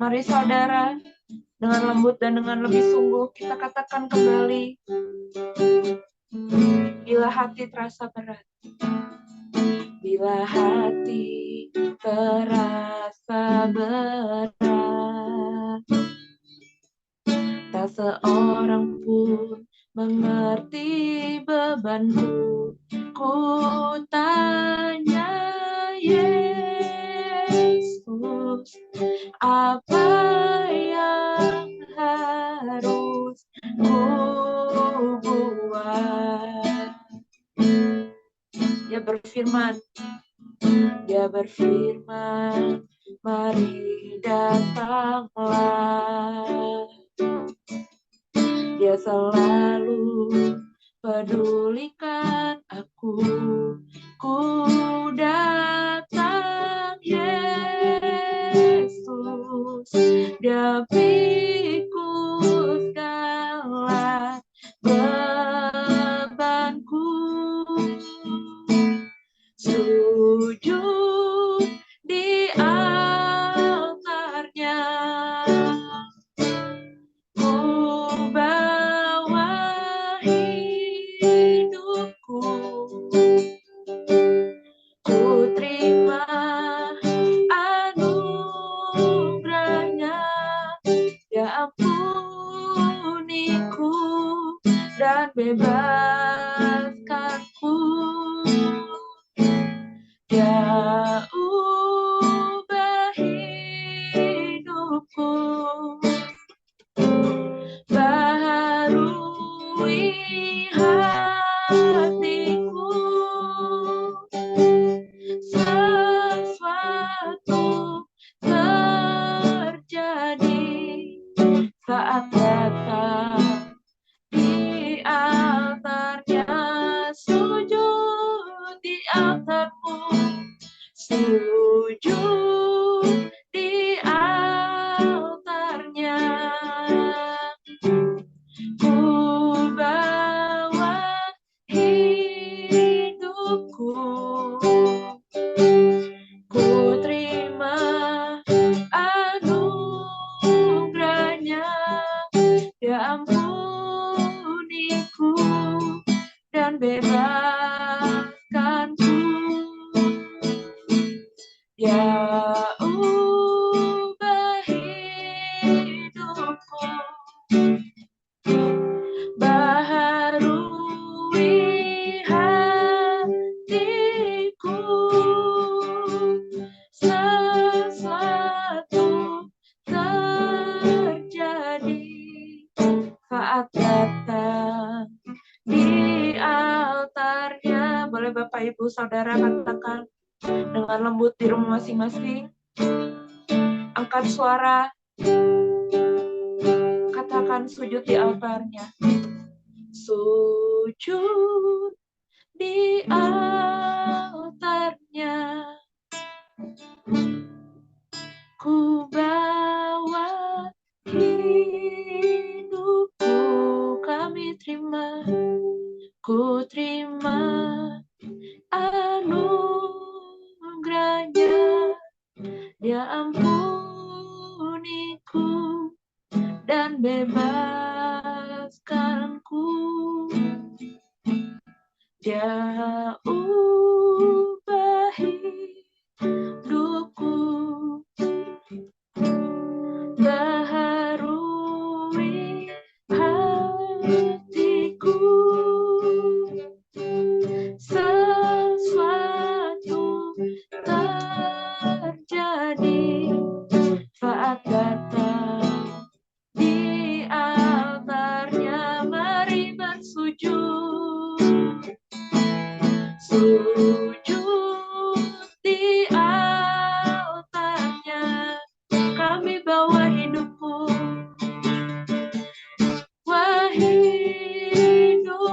Mari saudara, dengan lembut dan dengan lebih sungguh kita katakan kembali. Bila hati terasa berat, bila hati terasa berat, tak seorang pun mengerti bebanku. Ku tanya Yesus, apa yang harus ku buat? Dia berfirman, mari datanglah. Dia selalu pedulikan aku. Ku datang Yesus, Dia pikul segala bebanku. Sujud di altarnya, ku bawa hidupku, ku terima anugerahnya. Dia ampuniku dan bebaskanku. Dia ubah hidupku, baharui hatiku. Sesuatu terjadi saat datang di altarnya. Sujud di altarmu, sujud di altarnya. Ku bawa hidupku, ku terima anugerahnya. Dia ampuniku dan bebaskanku. Dia ubah hidupku, baharui hatiku. Sesuatu terjadi saat datang di altarnya. Boleh Bapak Ibu Saudara katakan dengan lembut di rumah masing-masing. Angkat suara, katakan sujud di altarnya. Sujud di altarnya, ku bawa hidupku. Kami terima, ku terima anugerahnya. Dia ampuniku dan bebaskanku. Dia ubah hidupku, baharui hatiku. Sesuatu terjadi saat datang di altarnya. Mari bersujud, sujud di altarnya. Kami bawa hidupku, wah hidupku,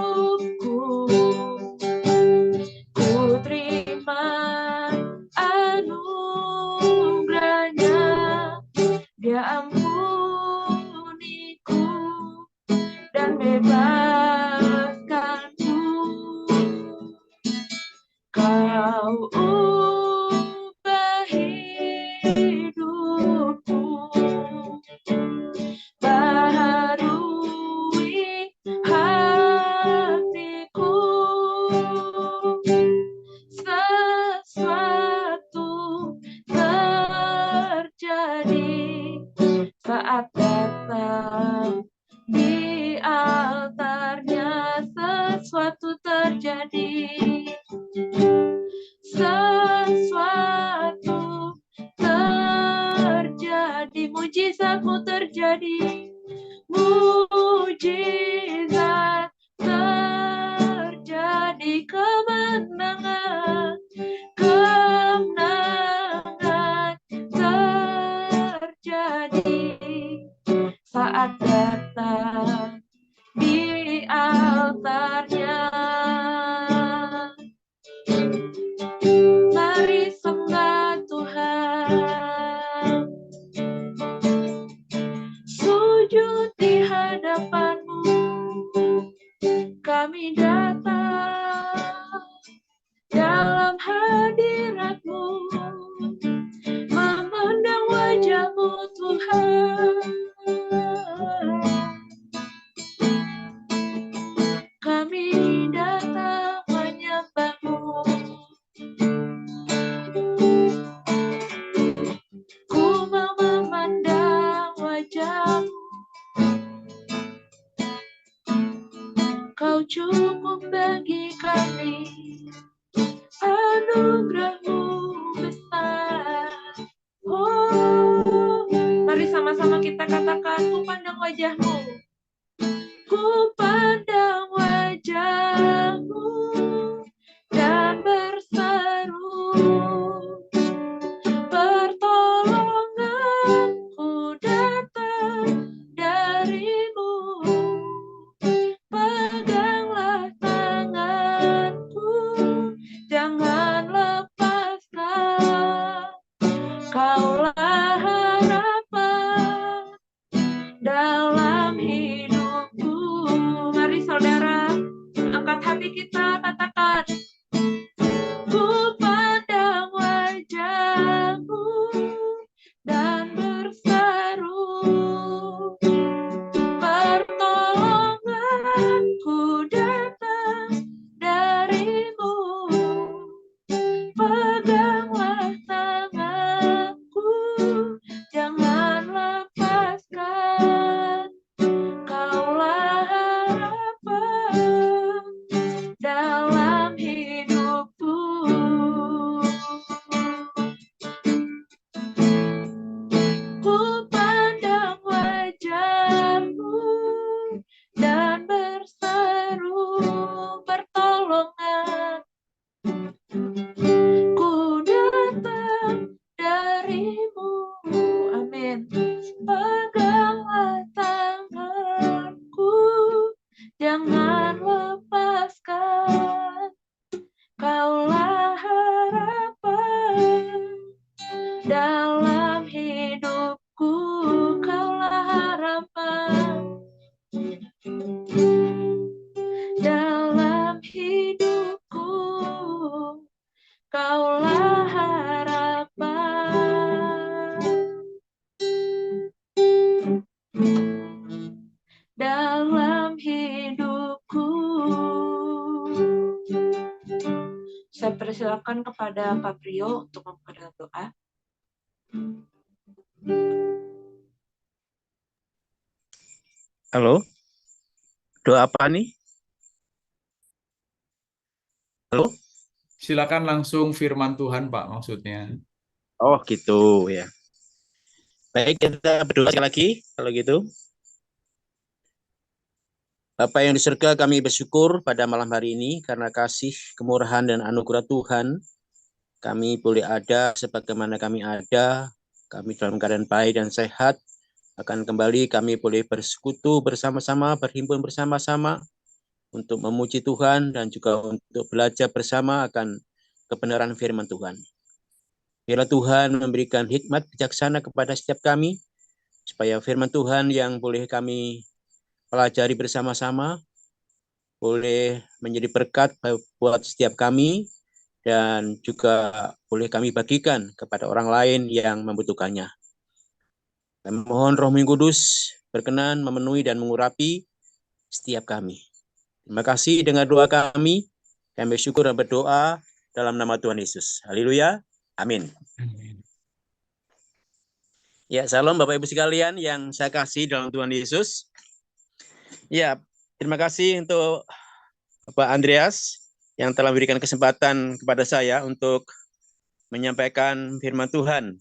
ku terima anugerahnya. Dia ampuniku dan bebaskanku. Kau ubah hidupku, terjadi, mujizat terjadi, kemenangan, kemenangan terjadi saat datang di altarnya. Mari sembah Tuhan, sujud di hadapan-Mu, kami datang dalam hadirat-Mu, memandang wajah-Mu Tuhan. Kami datang menyembah-Mu, ku mau memandang wajah-Mu, Kau cukup bagi kami, anugerah-Mu besar. Oh, mari sama-sama kita katakan, ku pandang wajah-Mu, ku pandang wajah-Mu dan berseru, pertolonganku datang dari-Mu, peganglah tanganku, jangan lepaskan, Kaulah harapan dalam hidupku. Mari saudara, angkat hati kita, katakan, ku pandang wajah-Mu dan berseru, pertolonganku datang dari-Mu, peganglah tanganku, jangan lepaskan, Kaulah harapan dalam hidupku. Ku pandang wajah-Mu dan berseru, pertolongan ku datang dari-Mu. Amin. Peganglah tanganku, jangan lepaskan, Kaulah harapan dalam hidupku, Kaulah harapan dalam hidupku, Kaulah harapan dalam hidupku. Saya persilakan kepada Pak Prio untuk membuka dengan doa. Halo, doa apa nih? Halo? Silakan langsung firman Tuhan, Pak, maksudnya. Oh gitu ya. Baik, kita berdoa sekali lagi kalau gitu. Bapa yang di surga, kami bersyukur pada malam hari ini karena kasih, kemurahan, dan anugerah Tuhan. Kami boleh ada sebagaimana kami ada, kami dalam keadaan baik dan sehat. Akan kembali kami boleh bersekutu bersama-sama, berhimpun bersama-sama untuk memuji Tuhan dan juga untuk belajar bersama akan kebenaran firman Tuhan. Biarlah Tuhan memberikan hikmat bijaksana kepada setiap kami, supaya firman Tuhan yang boleh kami pelajari bersama-sama boleh menjadi berkat buat setiap kami dan juga boleh kami bagikan kepada orang lain yang membutuhkannya. Kami mohon Roh Kudus berkenan memenuhi dan mengurapi setiap kami. Terima kasih dengan doa kami. Kami bersyukur dan berdoa dalam nama Tuhan Yesus. Haleluya. Amin. Ya, salam Bapak Ibu sekalian yang saya kasih dalam Tuhan Yesus. Ya, terima kasih untuk Bapak Andreas yang telah memberikan kesempatan kepada saya untuk menyampaikan firman Tuhan.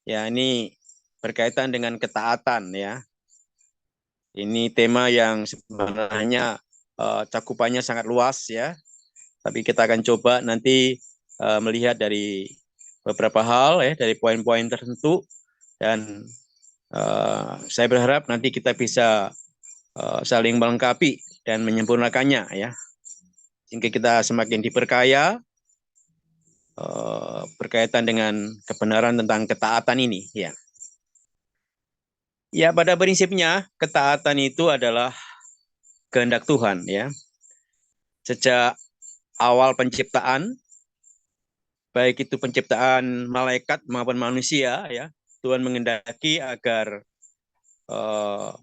Ya, ini berkaitan dengan ketaatan ya. Ini tema yang sebenarnya cakupannya sangat luas ya. Tapi kita akan coba nanti melihat dari beberapa hal ya, dari poin-poin tertentu, dan saya berharap nanti kita bisa saling melengkapi dan menyempurnakannya ya, sehingga kita semakin diperkaya berkaitan dengan kebenaran tentang ketaatan ini ya. Ya, pada prinsipnya ketaatan itu adalah kehendak Tuhan ya. Sejak awal penciptaan, baik itu penciptaan malaikat maupun manusia ya, Tuhan menghendaki agar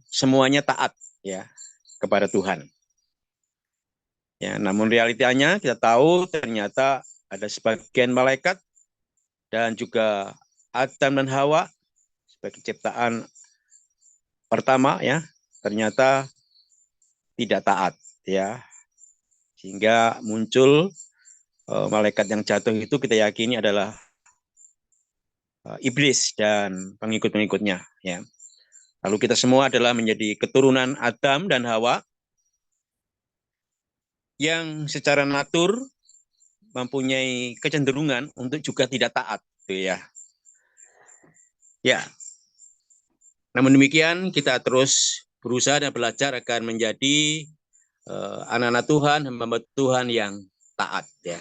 semuanya taat ya kepada Tuhan. Ya, namun realitanya kita tahu ternyata ada sebagian malaikat dan juga Adam dan Hawa sebagai ciptaan pertama ya, ternyata tidak taat ya, sehingga muncul malaikat yang jatuh itu kita yakini adalah iblis dan pengikut-pengikutnya ya. Lalu kita semua adalah menjadi keturunan Adam dan Hawa yang secara natur mempunyai kecenderungan untuk juga tidak taat gitu ya. Ya. Namun demikian kita terus berusaha dan belajar agar menjadi anak-anak Tuhan, hamba Tuhan yang taat ya.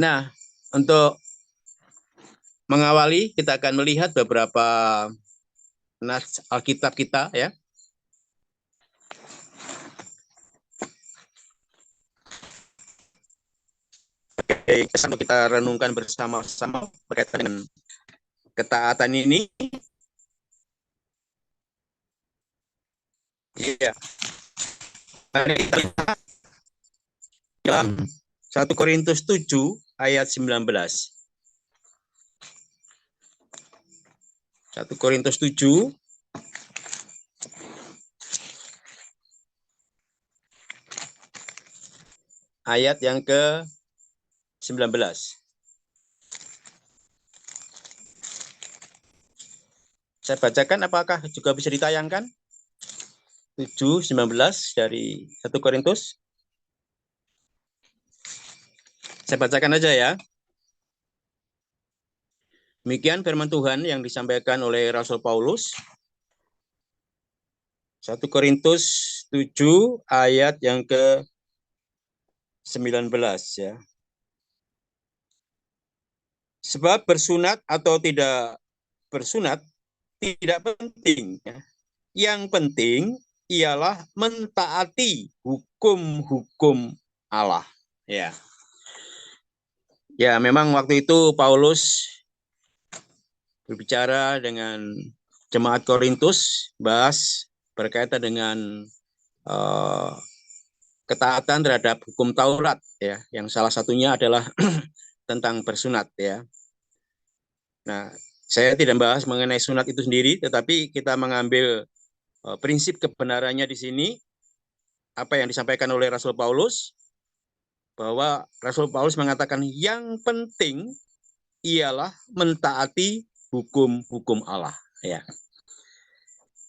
Nah, untuk mengawali kita akan melihat beberapa nas Alkitab kita ya. Oke, untuk kita renungkan bersama-sama berkaitan dengan ketaatan ini. Iya. Mari kita lihat dalam 1 Korintus 7 ayat 19. 1 Korintus 7 ayat yang ke-19. Saya bacakan, apakah juga bisa ditayangkan? 7:19 dari 1 Korintus. Saya bacakan aja ya. Demikian firman Tuhan yang disampaikan oleh Rasul Paulus. 1 Korintus 7 ayat yang ke-19 ya. Sebab bersunat atau tidak bersunat tidak penting ya. Yang penting ialah mentaati hukum-hukum Allah. Ya. Ya, memang waktu itu Paulus berbicara dengan jemaat Korintus, bahas berkaitan dengan ketaatan terhadap hukum Taurat ya, yang salah satunya adalah tentang bersunat ya. Nah, saya tidak membahas mengenai sunat itu sendiri, tetapi kita mengambil prinsip kebenarannya di sini, apa yang disampaikan oleh Rasul Paulus, bahwa Rasul Paulus mengatakan yang penting ialah mentaati hukum-hukum Allah. Ya.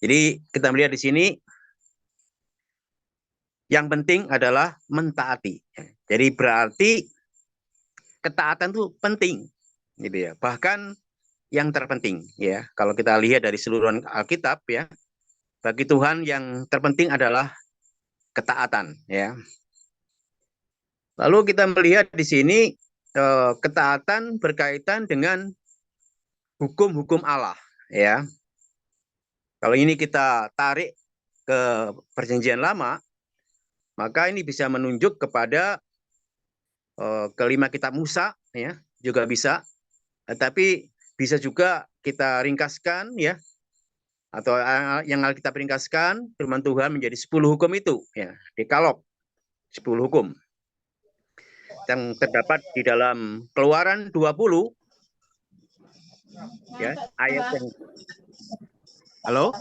Jadi kita melihat di sini, yang penting adalah mentaati. Jadi berarti ketaatan itu penting, gitu ya. Bahkan yang terpenting, ya. Kalau kita lihat dari seluruh Alkitab, ya, bagi Tuhan yang terpenting adalah ketaatan, ya. Lalu kita melihat di sini ketaatan berkaitan dengan hukum-hukum Allah, ya. Kalau ini kita tarik ke Perjanjian Lama, maka ini bisa menunjuk kepada kelima kitab Musa, ya, juga bisa. Tapi bisa juga kita ringkaskan, ya, atau yang Alkitab ringkaskan firman Tuhan menjadi 10 hukum itu, ya, dekalog 10 hukum yang terdapat di dalam Keluaran 20, ya, ayat yang halo,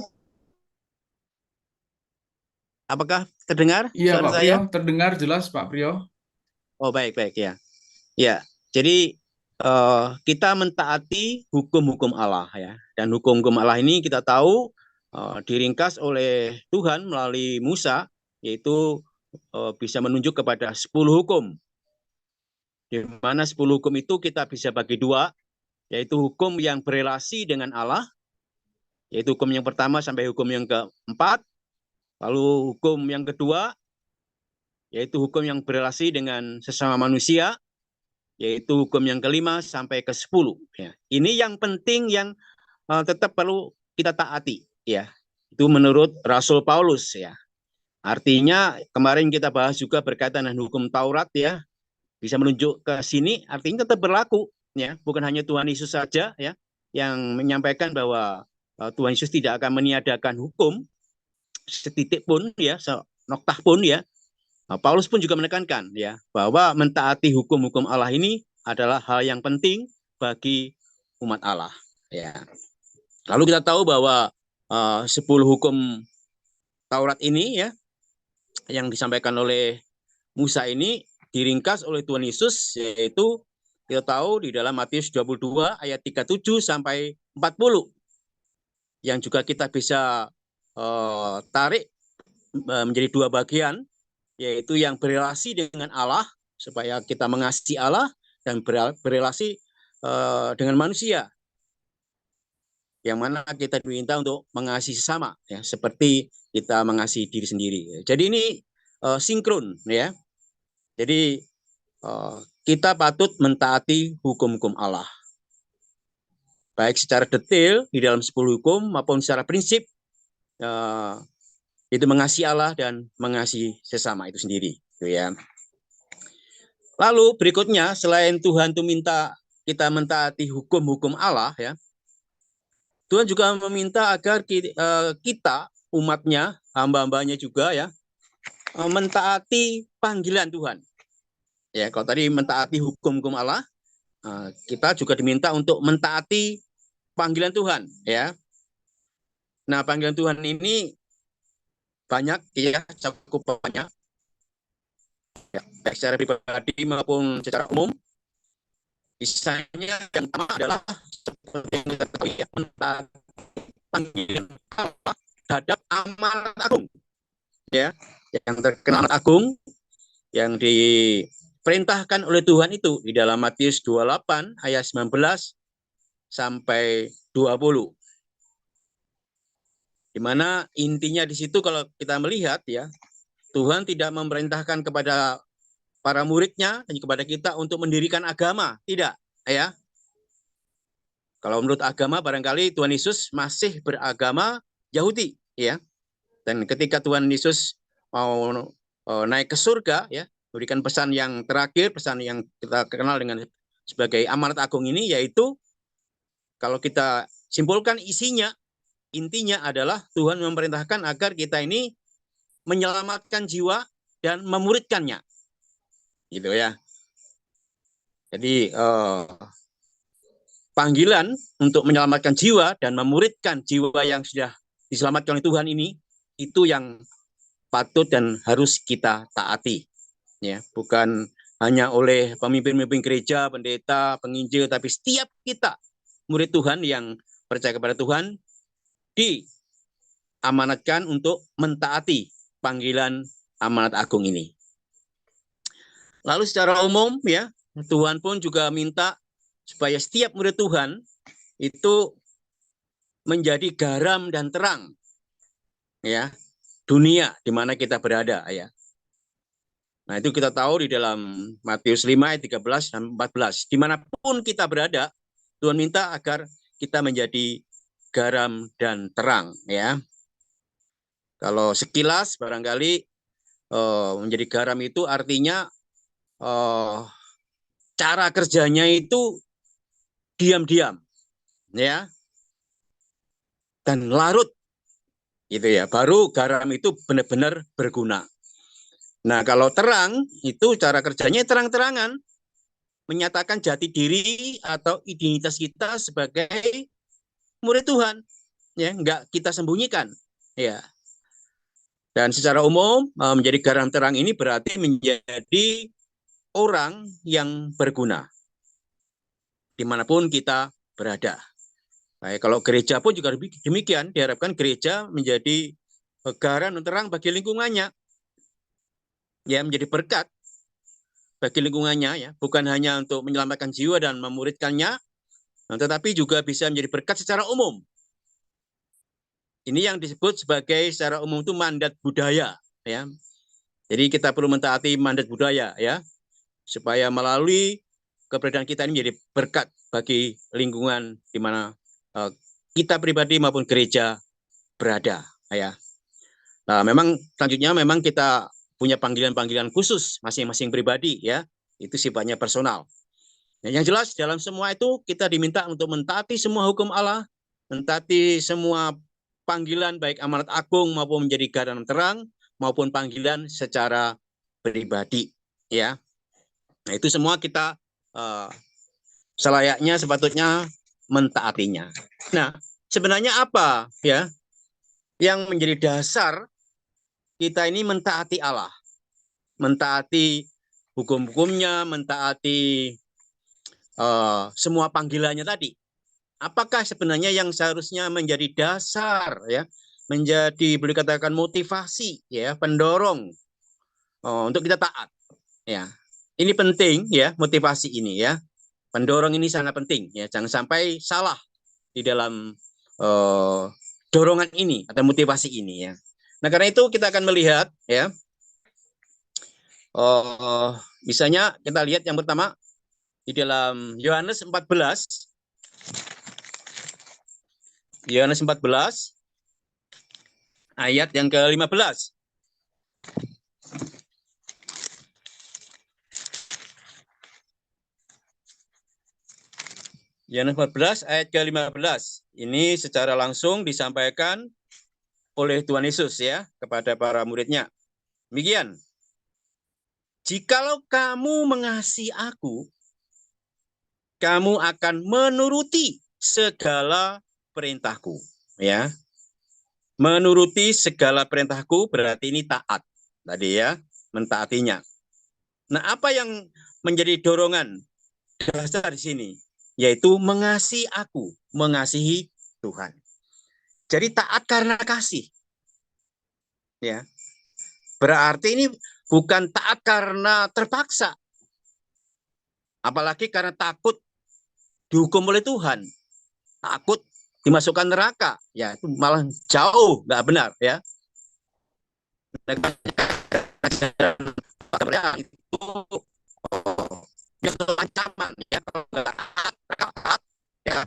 apakah terdengar Iya, suara Pak saya? Priyo, terdengar jelas, Pak Priyo. Oh, baik ya. Ya, jadi kita mentaati hukum-hukum Allah, ya. Dan hukum-hukum Allah ini kita tahu diringkas oleh Tuhan melalui Musa, yaitu bisa menunjuk kepada 10 hukum. Di mana 10 hukum itu kita bisa bagi dua, yaitu hukum yang berelasi dengan Allah, yaitu hukum yang pertama sampai hukum yang keempat. Lalu hukum yang kedua, yaitu hukum yang berelasi dengan sesama manusia, yaitu hukum yang kelima sampai ke-10. Ya. Ini yang penting yang tetap perlu kita taati. Ya. Itu menurut Rasul Paulus. Ya. Artinya kemarin kita bahas juga berkaitan dengan hukum Taurat, ya, bisa menunjuk ke sini, artinya tetap berlaku, ya, bukan hanya Tuhan Yesus saja, ya, yang menyampaikan bahwa Tuhan Yesus tidak akan meniadakan hukum setitik pun, ya, senoktah pun, ya. Paulus pun juga menekankan, ya, bahwa mentaati hukum-hukum Allah ini adalah hal yang penting bagi umat Allah, ya. Lalu kita tahu bahwa 10 hukum Taurat ini, ya, yang disampaikan oleh Musa ini diringkas oleh Tuhan Yesus, yaitu kita tahu di dalam Matius 22 ayat 37 sampai 40, yang juga kita bisa tarik menjadi dua bagian, yaitu yang berelasi dengan Allah supaya kita mengasihi Allah, dan berelasi dengan manusia, yang mana kita diminta untuk mengasihi sesama, ya, seperti kita mengasihi diri sendiri. Jadi ini sinkron, ya. Jadi kita patut mentaati hukum-hukum Allah, baik secara detail di dalam 10 hukum maupun secara prinsip, itu mengasihi Allah dan mengasihi sesama itu sendiri, gitu ya. Lalu berikutnya, selain Tuhan itu minta kita mentaati hukum-hukum Allah, ya, Tuhan juga meminta agar kita umatnya, hamba-hambanya juga, ya, mentaati panggilan Tuhan. Ya, kalau tadi mentaati hukum-hukum Allah, kita juga diminta untuk mentaati panggilan Tuhan, ya. Nah, panggilan Tuhan ini banyak, ya, cukup banyak, ya, baik secara pribadi maupun secara umum. Misalnya yang pertama adalah seperti yang kita tahu, ya, mentaati panggilan Allah terhadap amanat agung, ya, yang terkenal agung yang diperintahkan oleh Tuhan itu di dalam Matius 28 ayat 19 sampai 20. Di mana intinya di situ kalau kita melihat, ya, Tuhan tidak memerintahkan kepada para muridnya dan kepada kita untuk mendirikan agama, tidak, ya. Kalau menurut agama barangkali Tuhan Yesus masih beragama Yahudi, ya. Dan ketika Tuhan Yesus mau naik ke surga, ya, berikan pesan yang terakhir, pesan yang kita kenal dengan sebagai amanat agung ini, yaitu kalau kita simpulkan isinya, intinya adalah Tuhan memerintahkan agar kita ini menyelamatkan jiwa dan memuridkannya, gitu, ya. Jadi panggilan untuk menyelamatkan jiwa dan memuridkan jiwa yang sudah diselamatkan oleh Tuhan ini, itu yang patut dan harus kita taati, ya, bukan hanya oleh pemimpin-pemimpin gereja, pendeta, penginjil, tapi setiap kita murid Tuhan yang percaya kepada Tuhan diamanatkan untuk mentaati panggilan amanat agung ini. Lalu secara umum, ya, Tuhan pun juga minta supaya setiap murid Tuhan itu menjadi garam dan terang, ya, dunia di mana kita berada, ya. Nah, itu kita tahu di dalam Matius 5 ayat 13 dan 14. Dimanapun kita berada, Tuhan minta agar kita menjadi garam dan terang, ya. Kalau sekilas barangkali menjadi garam itu artinya cara kerjanya itu diam-diam, ya, dan larut, gitu, ya. Baru garam itu benar-benar berguna. Nah, kalau terang itu cara kerjanya terang-terangan, menyatakan jati diri atau identitas kita sebagai murid Tuhan, ya, enggak kita sembunyikan, ya. Dan secara umum menjadi garam terang ini berarti menjadi orang yang berguna dimanapun kita berada. Nah, kalau gereja pun juga demikian, diharapkan gereja menjadi garam dan terang bagi lingkungannya, ya, menjadi berkat bagi lingkungannya, ya, bukan hanya untuk menyelamatkan jiwa dan memuridkannya, tetapi juga bisa menjadi berkat secara umum. Ini yang disebut sebagai secara umum itu mandat budaya, ya. Jadi kita perlu mentaati mandat budaya, ya, supaya melalui keberadaan kita ini menjadi berkat bagi lingkungan di mana kita pribadi maupun gereja berada, ya. Nah, memang selanjutnya memang kita punya panggilan-panggilan khusus masing-masing pribadi, ya. Itu sifatnya personal. Nah, yang jelas dalam semua itu kita diminta untuk mentaati semua hukum Allah, mentaati semua panggilan baik amanat agung maupun menjadi garam terang maupun panggilan secara pribadi, ya. Nah, itu semua kita selayaknya sepatutnya mentaatinya. Nah, sebenarnya apa, ya, yang menjadi dasar kita ini mentaati Allah, mentaati hukum-hukumnya, mentaati semua panggilannya tadi? Apakah sebenarnya yang seharusnya menjadi dasar, ya, menjadi boleh katakan motivasi, ya, pendorong untuk kita taat, ya. Ini penting, ya, motivasi ini, ya. Pendorong ini sangat penting, ya. Jangan sampai salah di dalam dorongan ini atau motivasi ini, ya. Nah, karena itu kita akan melihat, ya, misalnya kita lihat yang pertama di dalam Yohanes 14 ayat yang ke-15. Yohanes 14 ayat ke-15. Ini secara langsung disampaikan oleh Tuhan Yesus, ya, kepada para muridnya. Demikian. Jikalau kamu mengasihi aku, kamu akan menuruti segala perintahku, ya. Menuruti segala perintahku berarti ini taat. Tadi, ya, mentaatinya. Nah, apa yang menjadi dorongan dasar di sini? Yaitu mengasihi aku, mengasihi Tuhan. Jadi taat karena kasih. Ya. Berarti ini bukan taat karena terpaksa. Apalagi karena takut dihukum oleh Tuhan. Takut dimasukkan neraka. Ya, itu malah jauh nggak benar, ya. Itu ancaman, ya. Ya.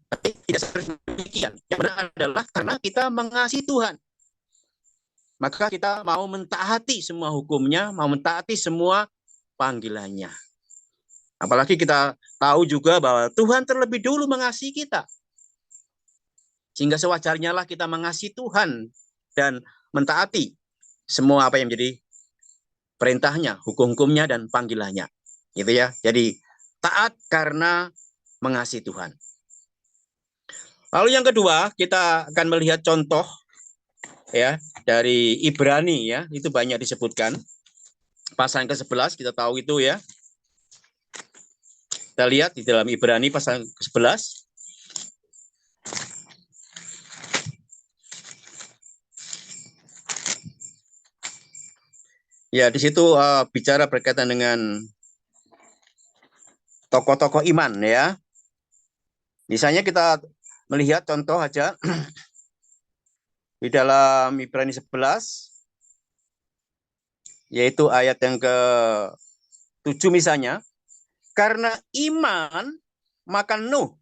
Tapi tidak seperti demikian. Yang benar adalah karena kita mengasihi Tuhan. Maka kita mau mentaati semua hukumnya, mau mentaati semua panggilannya. Apalagi kita tahu juga bahwa Tuhan terlebih dulu mengasihi kita. Sehingga sewajarnya lah kita mengasihi Tuhan dan mentaati semua apa yang menjadi perintahnya, hukum-hukumnya, dan panggilannya. Gitu, ya. Jadi taat karena mengasihi Tuhan. Lalu yang kedua, kita akan melihat contoh, ya, dari Ibrani, ya, itu banyak disebutkan. Pasal ke-11 kita tahu itu, ya. Kita lihat di dalam Ibrani pasal ke-11. Ya, di situ bicara berkaitan dengan tokoh-tokoh iman, ya. Misalnya kita melihat contoh aja di dalam Ibrani 11, yaitu ayat yang ke-7 misalnya. Karena iman, maka Nuh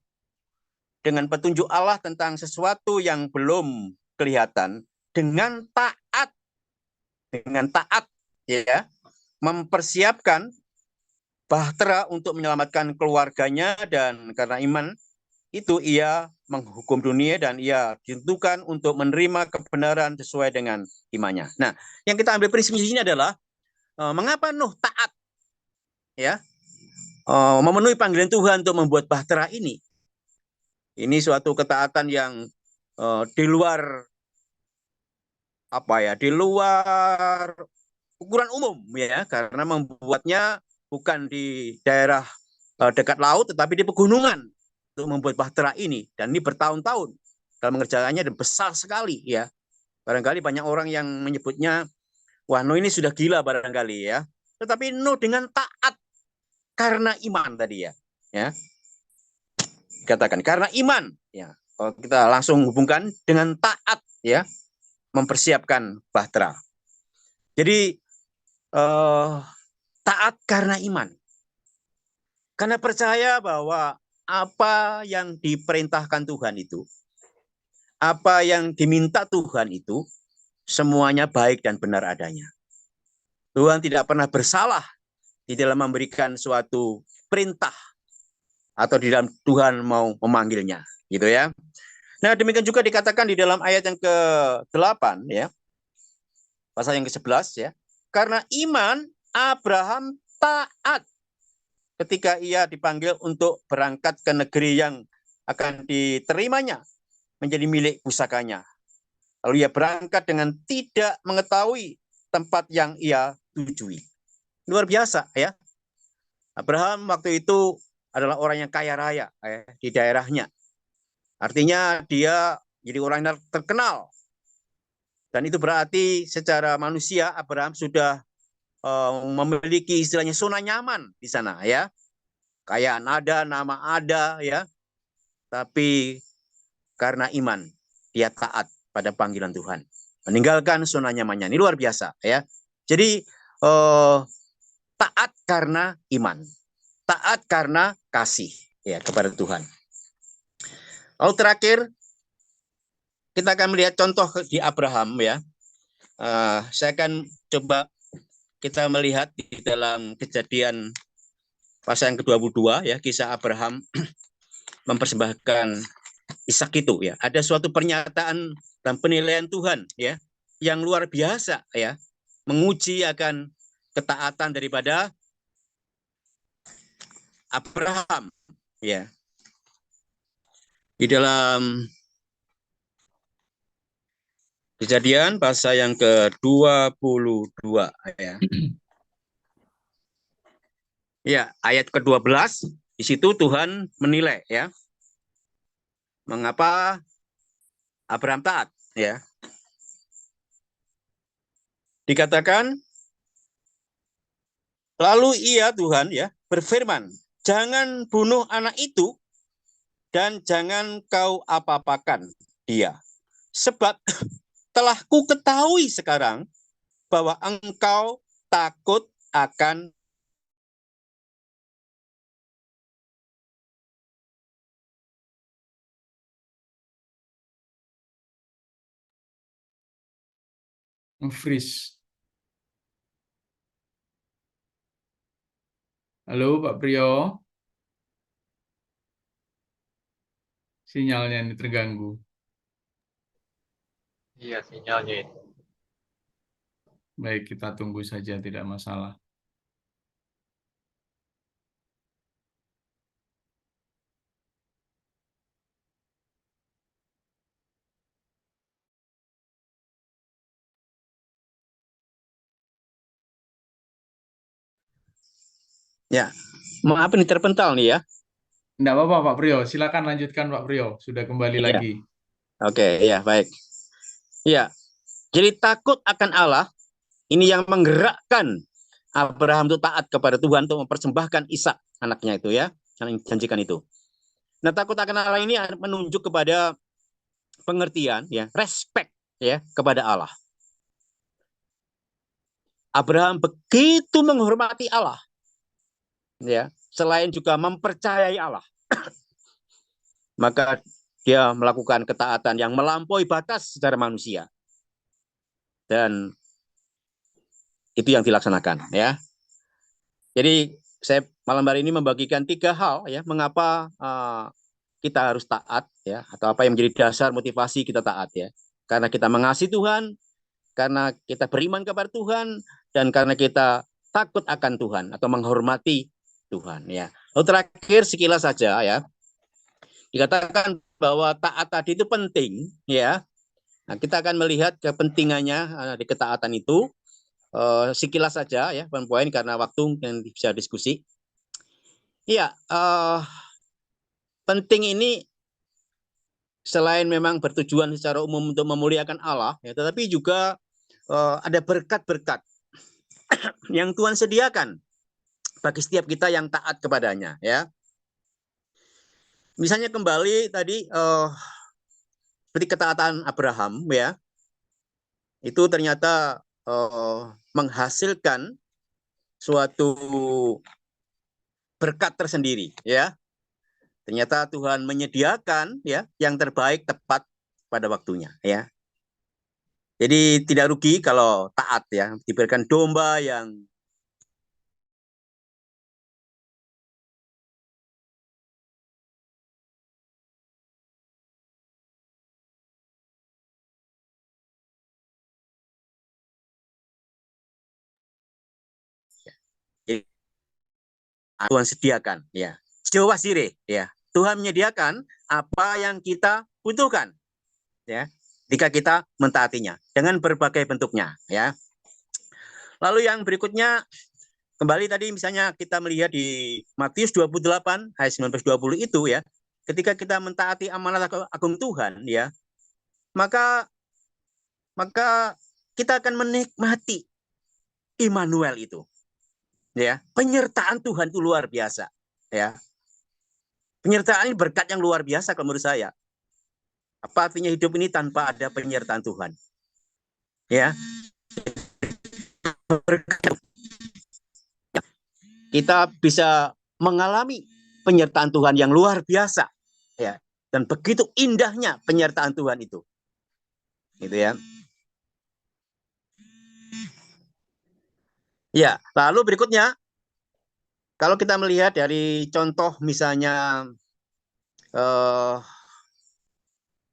dengan petunjuk Allah tentang sesuatu yang belum kelihatan, dengan taat, ya, mempersiapkan bahtera untuk menyelamatkan keluarganya, dan karena iman itu ia menghukum dunia dan ia ditentukan untuk menerima kebenaran sesuai dengan imannya. Nah, yang kita ambil prinsip di sini adalah mengapa Nuh taat, ya, memenuhi panggilan Tuhan untuk membuat bahtera ini. Ini suatu ketaatan yang di luar di luar ukuran umum, ya, karena membuatnya bukan di daerah dekat laut tetapi di pegunungan. untuk membuat bahtera ini, dan ini bertahun-tahun dalam mengerjakannya dan besar sekali ya. Barangkali banyak orang yang menyebutnya, wah Nuh ini sudah gila barangkali ya. Tetapi Nuh dengan taat karena iman tadi ya. Ya. Katakan karena iman ya. Kalau kita langsung hubungkan dengan taat ya, mempersiapkan bahtera. Jadi taat karena iman. Karena percaya bahwa apa yang diperintahkan Tuhan itu, apa yang diminta Tuhan itu, semuanya baik dan benar adanya. Tuhan tidak pernah bersalah di dalam memberikan suatu perintah atau di dalam Tuhan mau memanggilnya, gitu ya. Nah, demikian juga dikatakan di dalam ayat yang ke-8 ya. Pasal yang ke-11 ya. Karena iman Abraham taat ketika ia dipanggil untuk berangkat ke negeri yang akan diterimanya menjadi milik pusakanya. Lalu ia berangkat dengan tidak mengetahui tempat yang ia tujui. Luar biasa ya. Abraham waktu itu adalah orang yang kaya raya di daerahnya. Artinya dia jadi orang yang terkenal. Dan itu berarti secara manusia Abraham sudah memiliki istilahnya zona nyaman di sana ya. Kekayaan ada, nama ada ya. Tapi karena iman dia taat pada panggilan Tuhan. Meninggalkan zona nyamannya. Ini luar biasa ya. Jadi taat karena iman. Taat karena kasih ya kepada Tuhan. Lalu terakhir kita akan melihat contoh di Abraham ya. Saya akan coba kita melihat di dalam Kejadian pasal yang ke-22 ya, kisah Abraham mempersembahkan Ishak itu ya. Ada suatu pernyataan dan penilaian Tuhan ya yang luar biasa ya, menguji akan ketaatan daripada Abraham ya. Di dalam Kejadian pasal yang ke-22 ya. Ya, ayat ke-12 di situ Tuhan menilai ya. Mengapa Abraham taat ya. Dikatakan lalu ia Tuhan ya berfirman, jangan bunuh anak itu dan jangan kau apa-apakan dia. Sebab telah ku ketahui sekarang bahwa engkau takut akan Freeze. Halo Pak Priyo, sinyalnya ini terganggu. Iya, sinyalnya itu. Baik, kita tunggu saja, tidak masalah. ya. Maaf ini terpental nih ya. Tidak apa-apa Pak Priyo, silakan lanjutkan Pak Priyo, sudah kembali Ya. lagi. Oke, ya baik. Ya. Jadi takut akan Allah ini yang menggerakkan Abraham untuk taat kepada Tuhan untuk mempersembahkan Ishak anaknya itu ya, yang dijanjikan itu. Nah, takut akan Allah ini menunjuk kepada pengertian ya, respect ya kepada Allah. Abraham begitu menghormati Allah. Ya, selain juga mempercayai Allah. Maka dia melakukan ketaatan yang melampaui batas secara manusia. Dan itu yang dilaksanakan ya. Jadi saya malam hari ini membagikan 3 hal ya mengapa kita harus taat ya, atau apa yang menjadi dasar motivasi kita taat ya. Karena kita mengasihi Tuhan, karena kita beriman kepada Tuhan, dan karena kita takut akan Tuhan atau menghormati Tuhan ya. Lalu terakhir sekilas saja ya. Dikatakan bahwa taat tadi itu penting ya. Nah, kita akan melihat kepentingannya di ketaatan itu. Sekilas saja ya, poin-poin karena waktu yang bisa diskusi. Iya, penting ini selain memang bertujuan secara umum untuk memuliakan Allah, ya, tetapi juga ada berkat-berkat yang Tuhan sediakan bagi setiap kita yang taat kepadanya, ya. Misalnya kembali tadi seperti ketaatan Abraham, ya, itu ternyata menghasilkan suatu berkat tersendiri, ya. Ternyata Tuhan menyediakan, ya, yang terbaik tepat pada waktunya, ya. Jadi tidak rugi kalau taat, ya, diberikan domba yang Tuhan sediakan, ya. Jehovah Jireh, ya. Tuhan menyediakan apa yang kita butuhkan, ya, jika kita mentaatinya dengan berbagai bentuknya, ya. Lalu yang berikutnya, kembali tadi misalnya kita melihat di Matius 28 ayat 19-20 itu, ya, ketika kita mentaati amanat agung Tuhan, ya, maka kita akan menikmati Immanuel itu, ya. Penyertaan Tuhan itu luar biasa, ya. Penyertaan ini berkat yang luar biasa kalau menurut saya. Apa artinya hidup ini tanpa ada penyertaan Tuhan? Ya. Kita bisa mengalami penyertaan Tuhan yang luar biasa, ya. Dan begitu indahnya penyertaan Tuhan itu. Gitu, ya. Ya, lalu berikutnya kalau kita melihat dari contoh misalnya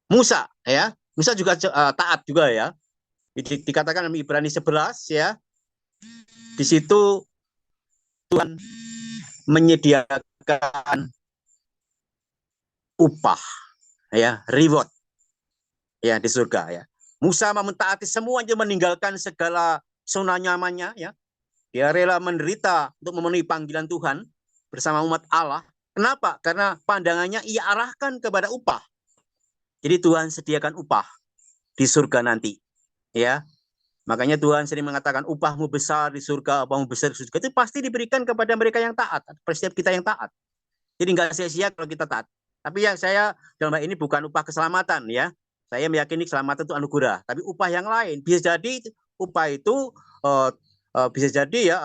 Musa, ya. Musa juga taat juga, ya. Dikatakan dalam Ibrani 11, ya. Di situ Tuhan menyediakan upah, ya, reward, ya, di surga, ya. Musa mau mentaati semuanya, meninggalkan segala zona nyamannya, ya. Dia rela menderita untuk memenuhi panggilan Tuhan bersama umat Allah. Kenapa? Karena pandangannya ia arahkan kepada upah. Jadi Tuhan sediakan upah di surga nanti, ya. Makanya Tuhan sering mengatakan upahmu besar di surga, upahmu besar di surga. Itu pasti diberikan kepada mereka yang taat, setiap kita yang taat. Jadi nggak sia-sia kalau kita taat. Tapi yang saya dalam hal ini bukan upah keselamatan, ya. Saya meyakini keselamatan itu anugerah. Tapi upah yang lain bisa jadi upah itu bisa jadi, ya,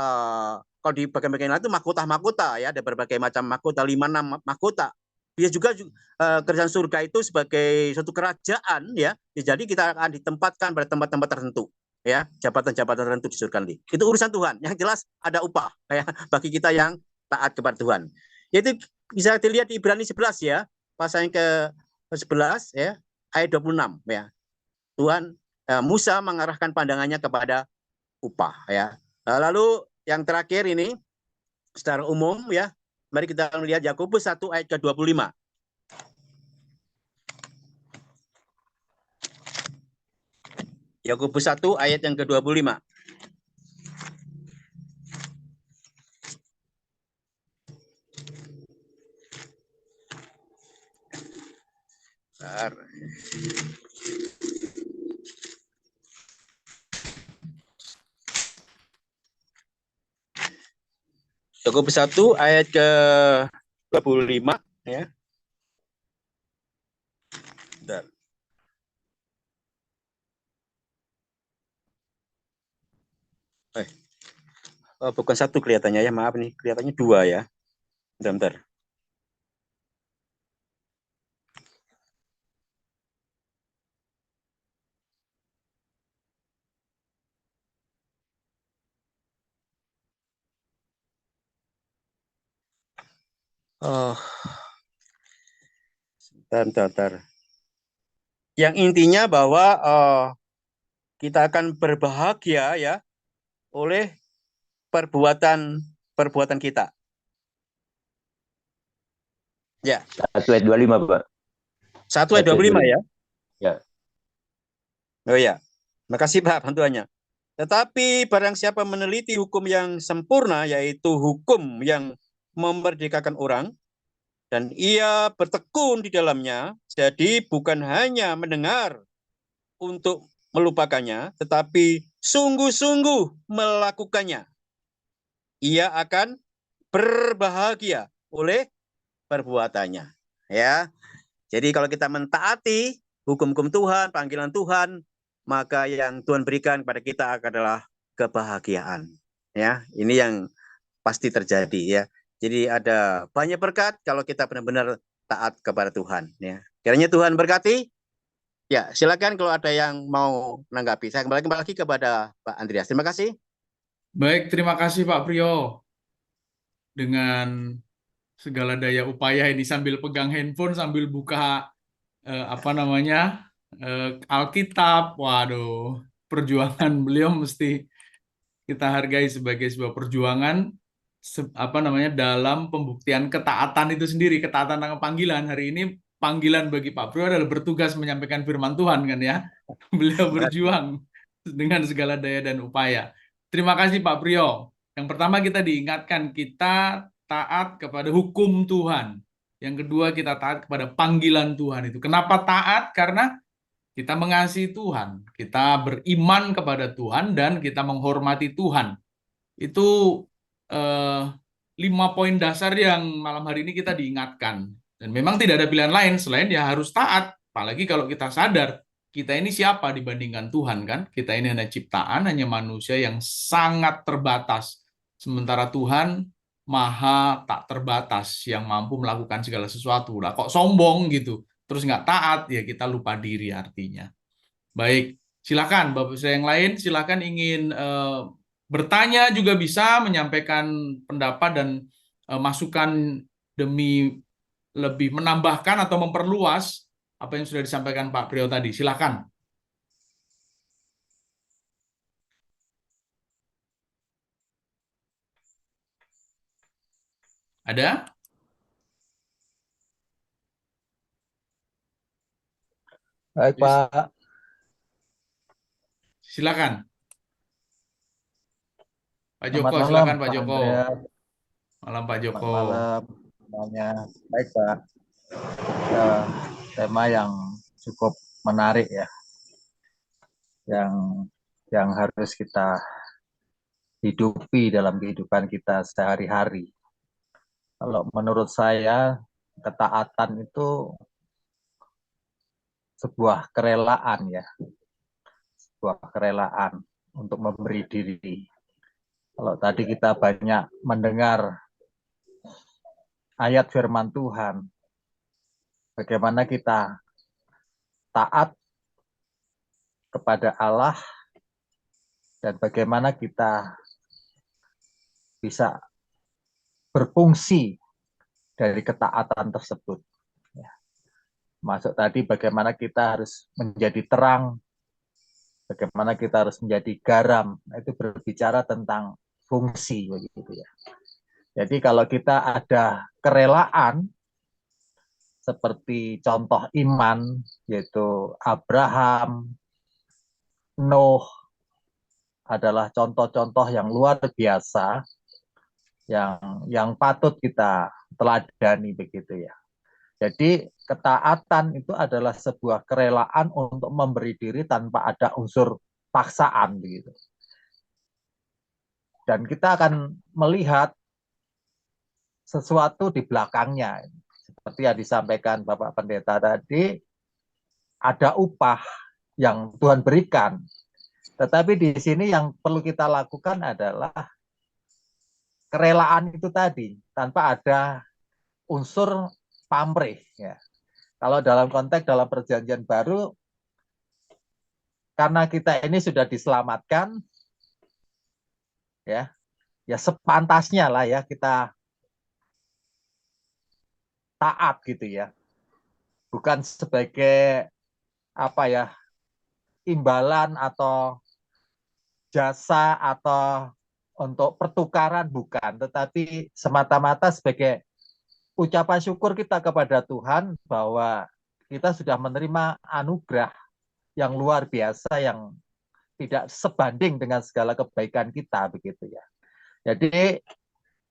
kalau di bagian-bagian lain itu mahkota-mahkota, ya, ada berbagai macam mahkota, 5-6 mahkota. Bisa juga kerajaan surga itu sebagai suatu kerajaan, ya. Jadi kita akan ditempatkan pada tempat-tempat tertentu, ya, jabatan-jabatan tertentu di surga nanti. Itu urusan Tuhan. Yang jelas ada upah, ya, bagi kita yang taat kepada Tuhan. Yaitu bisa dilihat di Ibrani 11, ya, pasal yang ke-11, ya, ayat 26, ya. Tuhan Musa mengarahkan pandangannya kepada upah, ya. Lalu yang terakhir ini secara umum, ya, mari kita melihat Yakobus 1 ayat ke-25. Yakobus 1 ayat yang ke-25. Bentar. Yakobus 1 ayat ke-25, ya. Bentar. Bukan 1 kelihatannya, ya, maaf nih, kelihatannya 2, ya. Bentar. Bentar. Yang intinya bahwa kita akan berbahagia, ya, oleh perbuatan kita. Ya. 1 ayat 25, Pak. 1 ayat 25, ya. Ya. Oh, ya. Makasih, Pak, bantuannya. Tetapi barang siapa meneliti hukum yang sempurna, yaitu hukum yang memerdekakan orang, dan ia bertekun di dalamnya. Jadi bukan hanya mendengar untuk melupakannya, tetapi sungguh-sungguh melakukannya. Ia akan berbahagia oleh perbuatannya. Ya, jadi kalau kita mentaati hukum-hukum Tuhan, panggilan Tuhan, maka yang Tuhan berikan kepada kita adalah kebahagiaan. Ya, ini yang pasti terjadi ya. Jadi ada banyak berkat kalau kita benar-benar taat kepada Tuhan. Ya, kiranya Tuhan berkati. Ya, silakan kalau ada yang mau menanggapi. Saya kembali lagi kepada Pak Andreas. Terima kasih. Baik, terima kasih Pak Priyo. Dengan segala daya upaya ini sambil pegang handphone, sambil buka Alkitab. Waduh, perjuangan beliau mesti kita hargai sebagai sebuah perjuangan dalam pembuktian ketaatan itu sendiri, ketaatan tentang panggilan. Hari ini panggilan bagi Pak Priyo adalah bertugas menyampaikan firman Tuhan kan ya. Beliau berjuang dengan segala daya dan upaya. Terima kasih Pak Priyo. Yang pertama kita diingatkan kita taat kepada hukum Tuhan. Yang kedua kita taat kepada panggilan Tuhan itu. Kenapa taat? Karena kita mengasihi Tuhan, kita beriman kepada Tuhan, dan kita menghormati Tuhan. Itu 5 poin dasar yang malam hari ini kita diingatkan. Dan memang tidak ada pilihan lain selain ya harus taat. Apalagi kalau kita sadar, kita ini siapa dibandingkan Tuhan kan? Kita ini hanya ciptaan, hanya manusia yang sangat terbatas. Sementara Tuhan maha tak terbatas, yang mampu melakukan segala sesuatu. Lah kok sombong gitu, terus nggak taat, ya kita lupa diri artinya. Baik, silakan Bapak Ibu yang lain, silakan ingin bertanya juga bisa, menyampaikan pendapat dan masukan demi lebih menambahkan atau memperluas apa yang sudah disampaikan Pak Priyo tadi. Silakan. Ada? Baik, Pak. Silakan. Pak Selamat Joko, malam, silakan Pak Pak Joko. Andreas. Malam Pak Selamat Joko. malam semuanya. Baik, Pak. Eh, tema yang cukup menarik ya, yang harus kita hidupi dalam kehidupan kita sehari-hari. Kalau menurut saya, ketaatan itu sebuah kerelaan ya, sebuah kerelaan untuk memberi diri. Kalau tadi kita banyak mendengar ayat firman Tuhan, bagaimana kita taat kepada Allah dan bagaimana kita bisa berfungsi dari ketaatan tersebut. Masuk tadi bagaimana kita harus menjadi terang, bagaimana kita harus menjadi garam. Itu berbicara tentang fungsi begitu ya. Jadi kalau kita ada kerelaan seperti contoh iman, yaitu Abraham, Nuh, adalah contoh-contoh yang luar biasa yang patut kita teladani begitu ya. Jadi ketaatan itu adalah sebuah kerelaan untuk memberi diri tanpa ada unsur paksaan begitu. Dan kita akan melihat sesuatu di belakangnya. Seperti yang disampaikan Bapak Pendeta tadi, ada upah yang Tuhan berikan. Tetapi di sini yang perlu kita lakukan adalah kerelaan itu tadi, tanpa ada unsur pamrih. Ya. Kalau dalam konteks dalam perjanjian baru, karena kita ini sudah diselamatkan, ya sepantasnya lah ya kita taat gitu ya, bukan sebagai imbalan atau jasa atau untuk pertukaran, bukan, tetapi semata-mata sebagai ucapan syukur kita kepada Tuhan bahwa kita sudah menerima anugerah yang luar biasa yang tidak sebanding dengan segala kebaikan kita begitu ya. Jadi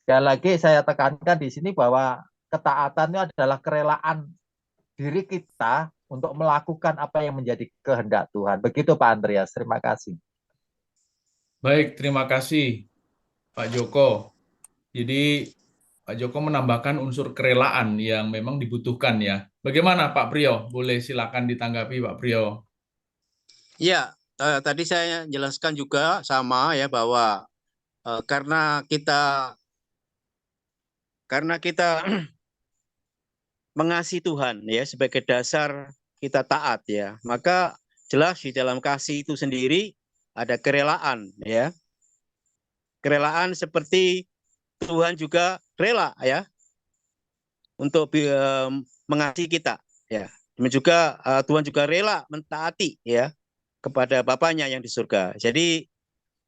sekali lagi saya tekankan di sini bahwa ketaatan itu adalah kerelaan diri kita untuk melakukan apa yang menjadi kehendak Tuhan. Begitu Pak Andreas, terima kasih. Baik, terima kasih Pak Joko. Jadi Pak Joko menambahkan unsur kerelaan yang memang dibutuhkan ya. Bagaimana Pak Priyo? Boleh silakan ditanggapi Pak Priyo. Ya, tadi saya jelaskan juga sama ya bahwa karena kita mengasihi Tuhan ya sebagai dasar kita taat ya, maka jelas di dalam kasih itu sendiri ada kerelaan ya. Kerelaan seperti Tuhan juga rela ya untuk mengasihi kita ya. Demikian juga Tuhan juga rela mentaati ya kepada Bapaknya yang di surga. Jadi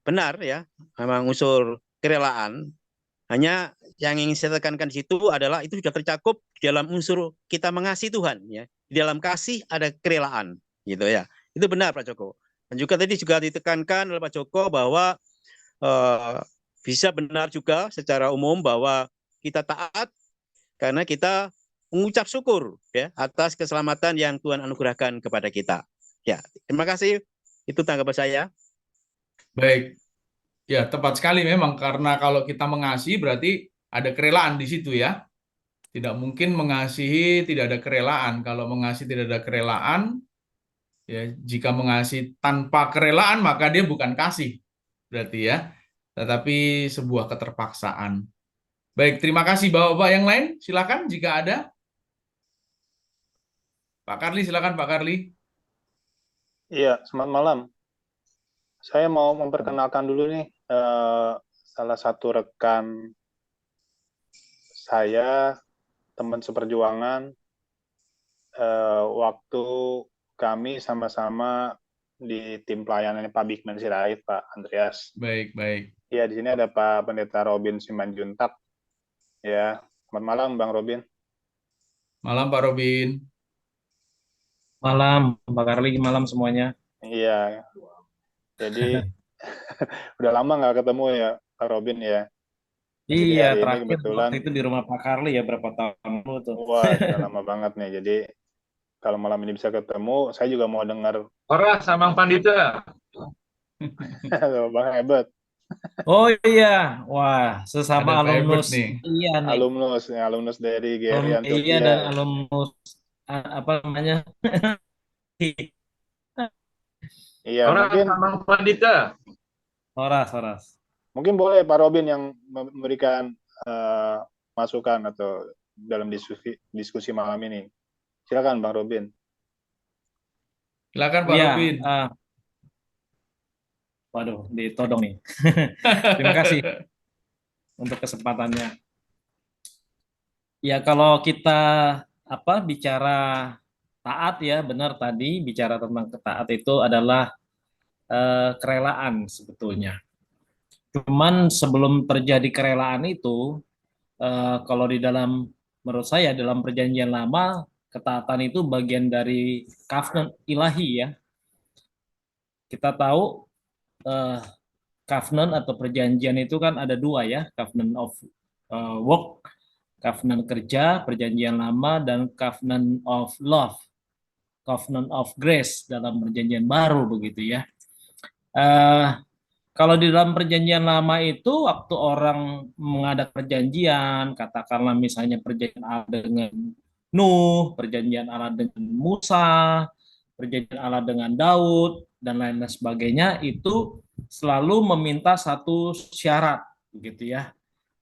benar ya, memang unsur kerelaan. Hanya yang ingin saya tekankan di situ adalah itu sudah tercakup di dalam unsur kita mengasihi Tuhan ya. Di dalam kasih ada kerelaan gitu ya. Itu benar Pak Joko. Dan juga tadi juga ditekankan oleh Pak Joko bahwa bisa benar juga secara umum bahwa kita taat karena kita mengucap syukur ya atas keselamatan yang Tuhan anugerahkan kepada kita. Ya, terima kasih. Itu tanggapan saya. Baik, ya tepat sekali memang karena kalau kita mengasihi berarti ada kerelaan di situ ya. Tidak mungkin mengasihi tidak ada kerelaan. Kalau mengasihi tidak ada kerelaan, ya jika mengasihi tanpa kerelaan maka dia bukan kasih. Berarti ya, tetapi sebuah keterpaksaan. Baik, terima kasih Bapak-bapak yang lain. Silakan jika ada. Pak Karli, silakan Pak Karli. Iya, selamat malam. Saya mau memperkenalkan dulu nih salah satu rekan saya, teman seperjuangan, waktu kami sama-sama di tim pelayanan Public Man Sirait, Pak Andreas. Baik, baik. Iya, di sini ada Pak Pendeta Robin Simanjuntak. Ya, selamat malam Bang Robin. Malam Pak Robin. Malam, Pak Karli, malam semuanya. Iya, jadi udah lama nggak ketemu ya Pak Robin ya. Jadi Iya, hari ini terakhir kebetulan, waktu itu di rumah Pak Karli ya, berapa tahun lalu tuh. wah udah lama banget nih. Jadi kalau malam ini bisa ketemu, saya juga mau dengar Ora sama Pandita. Bang Hebat, Oh iya, wah, sesama Ada Pak Ebert alumnus nih. iya nih. alumnus dari GRI Iya Antioquia. dan alumnus apa namanya? Iya, Ora mungkin sama Pandita. Horas. mungkin boleh Pak Robin yang memberikan masukan atau dalam diskusi malam ini. Silakan Bang Robin. Silakan Pak Iya, Robin. waduh, ditodong nih. Terima kasih untuk kesempatannya. Ya, kalau kita bicara taat ya, benar tadi bicara tentang ketaat itu adalah kerelaan sebetulnya. Cuman sebelum terjadi kerelaan itu, kalau menurut saya dalam perjanjian lama, ketaatan itu bagian dari covenant ilahi ya. Kita tahu covenant atau perjanjian itu kan ada dua ya, covenant of work, covenant kerja, perjanjian lama, dan covenant of love, covenant of grace dalam perjanjian baru begitu ya. Kalau di dalam perjanjian lama itu waktu orang mengadakan perjanjian, katakanlah misalnya perjanjian Allah dengan Nuh, perjanjian Allah dengan Musa, perjanjian Allah dengan Daud, dan lain-lain sebagainya, itu selalu meminta satu syarat, begitu ya.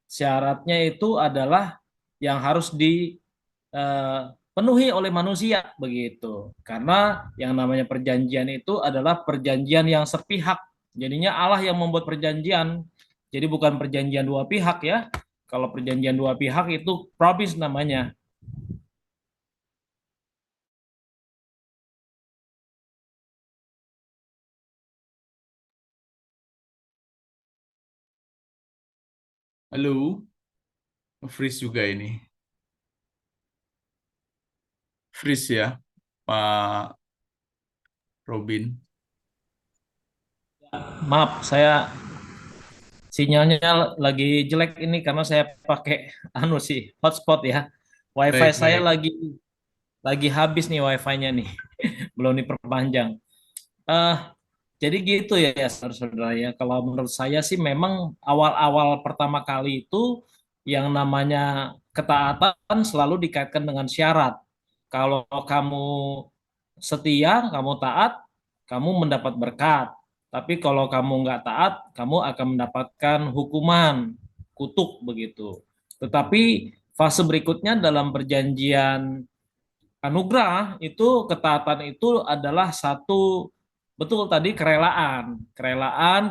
Syaratnya itu adalah yang harus dipenuhi oleh manusia, begitu. Karena yang namanya perjanjian itu adalah perjanjian yang sepihak. Jadinya Allah yang membuat perjanjian, jadi bukan perjanjian dua pihak ya. Kalau perjanjian dua pihak itu promise namanya. Halo, freeze juga ini. Freeze ya, Pak Robin. Maaf, saya sinyalnya lagi jelek ini karena saya pakai hotspot ya. WiFi Baik, saya baik. lagi habis nih WiFi-nya nih. Belum diperpanjang. Eh, jadi gitu ya, ya saudara-saudara ya. Kalau menurut saya sih memang awal-awal pertama kali itu yang namanya ketaatan selalu dikaitkan dengan syarat. Kalau kamu setia, kamu taat, kamu mendapat berkat. Tapi kalau kamu nggak taat, kamu akan mendapatkan hukuman, kutuk begitu. Tetapi fase berikutnya dalam perjanjian anugerah itu ketaatan itu adalah satu betul tadi kerelaan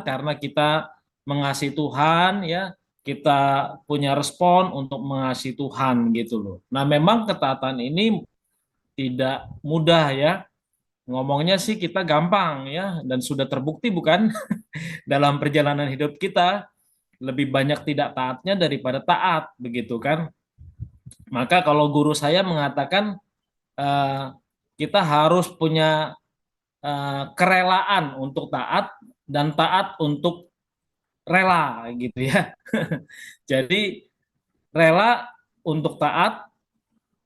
karena kita mengasihi Tuhan ya kita punya respon untuk mengasihi Tuhan gitu loh. Nah memang ketaatan ini tidak mudah ya ngomongnya sih kita gampang ya dan sudah terbukti bukan dalam perjalanan hidup kita lebih banyak tidak taatnya daripada taat begitu kan. Maka kalau guru saya mengatakan eh, kita harus punya kerelaan untuk taat dan taat untuk rela gitu ya. Jadi rela untuk taat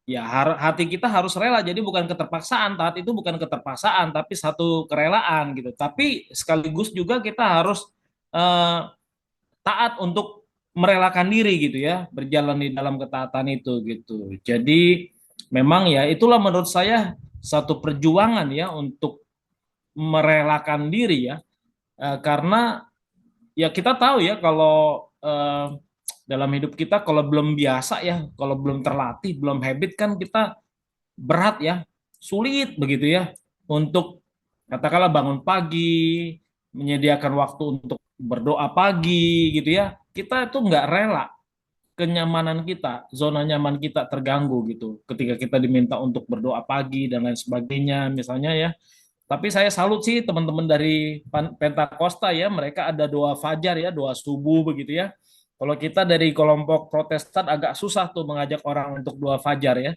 ya hati kita harus rela. Jadi bukan keterpaksaan, taat itu bukan keterpaksaan tapi satu kerelaan gitu. Tapi sekaligus juga kita harus eh, taat untuk merelakan diri gitu ya, berjalan di dalam ketaatan itu gitu. Jadi memang ya itulah menurut saya satu perjuangan ya untuk merelakan diri ya. Karena ya kita tahu ya kalau dalam hidup kita kalau belum biasa ya, kalau belum terlatih, belum habit kan kita berat ya, sulit begitu ya untuk katakanlah bangun pagi, menyediakan waktu untuk berdoa pagi gitu ya. Kita itu nggak rela kenyamanan kita, zona nyaman kita terganggu gitu. Ketika kita diminta untuk berdoa pagi dan lain sebagainya misalnya ya. Tapi saya salut sih teman-teman dari Pentakosta ya, mereka ada doa fajar ya, doa subuh begitu ya. Kalau kita dari kelompok Protestan agak susah tuh mengajak orang untuk doa fajar ya.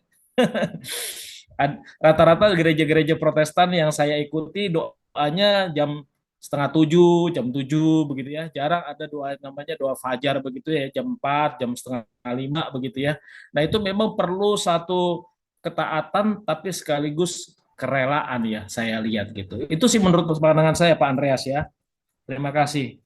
Rata-rata gereja-gereja Protestan yang saya ikuti doanya jam setengah tujuh, jam tujuh begitu ya. Jarang ada doa namanya doa fajar begitu ya, jam 4, jam setengah lima begitu ya. Nah itu memang perlu satu ketaatan tapi sekaligus kerelaan ya saya lihat gitu. Itu sih menurut pandangan saya Pak Andreas ya. Terima kasih.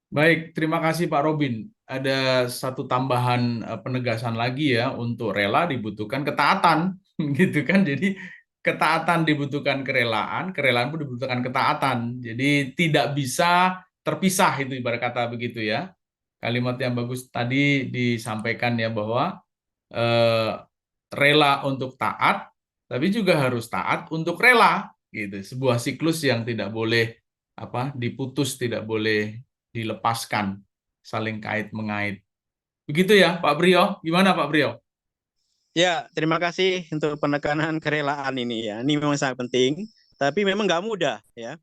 Baik, terima kasih Pak Robin. Ada satu tambahan penegasan lagi ya, untuk rela dibutuhkan ketaatan, gitu kan. Jadi ketaatan dibutuhkan kerelaan, kerelaan pun dibutuhkan ketaatan. Jadi tidak bisa terpisah itu ibarat kata begitu ya. Kalimat yang bagus tadi disampaikan ya bahwa eh, rela untuk taat, tapi juga harus taat untuk rela, gitu. Sebuah siklus yang tidak boleh diputus, tidak boleh dilepaskan, saling kait mengait. Begitu ya, Pak Brio. Gimana Pak Brio? Ya, terima kasih untuk penekanan kerelaan ini ya. Ini memang sangat penting, tapi memang nggak mudah ya.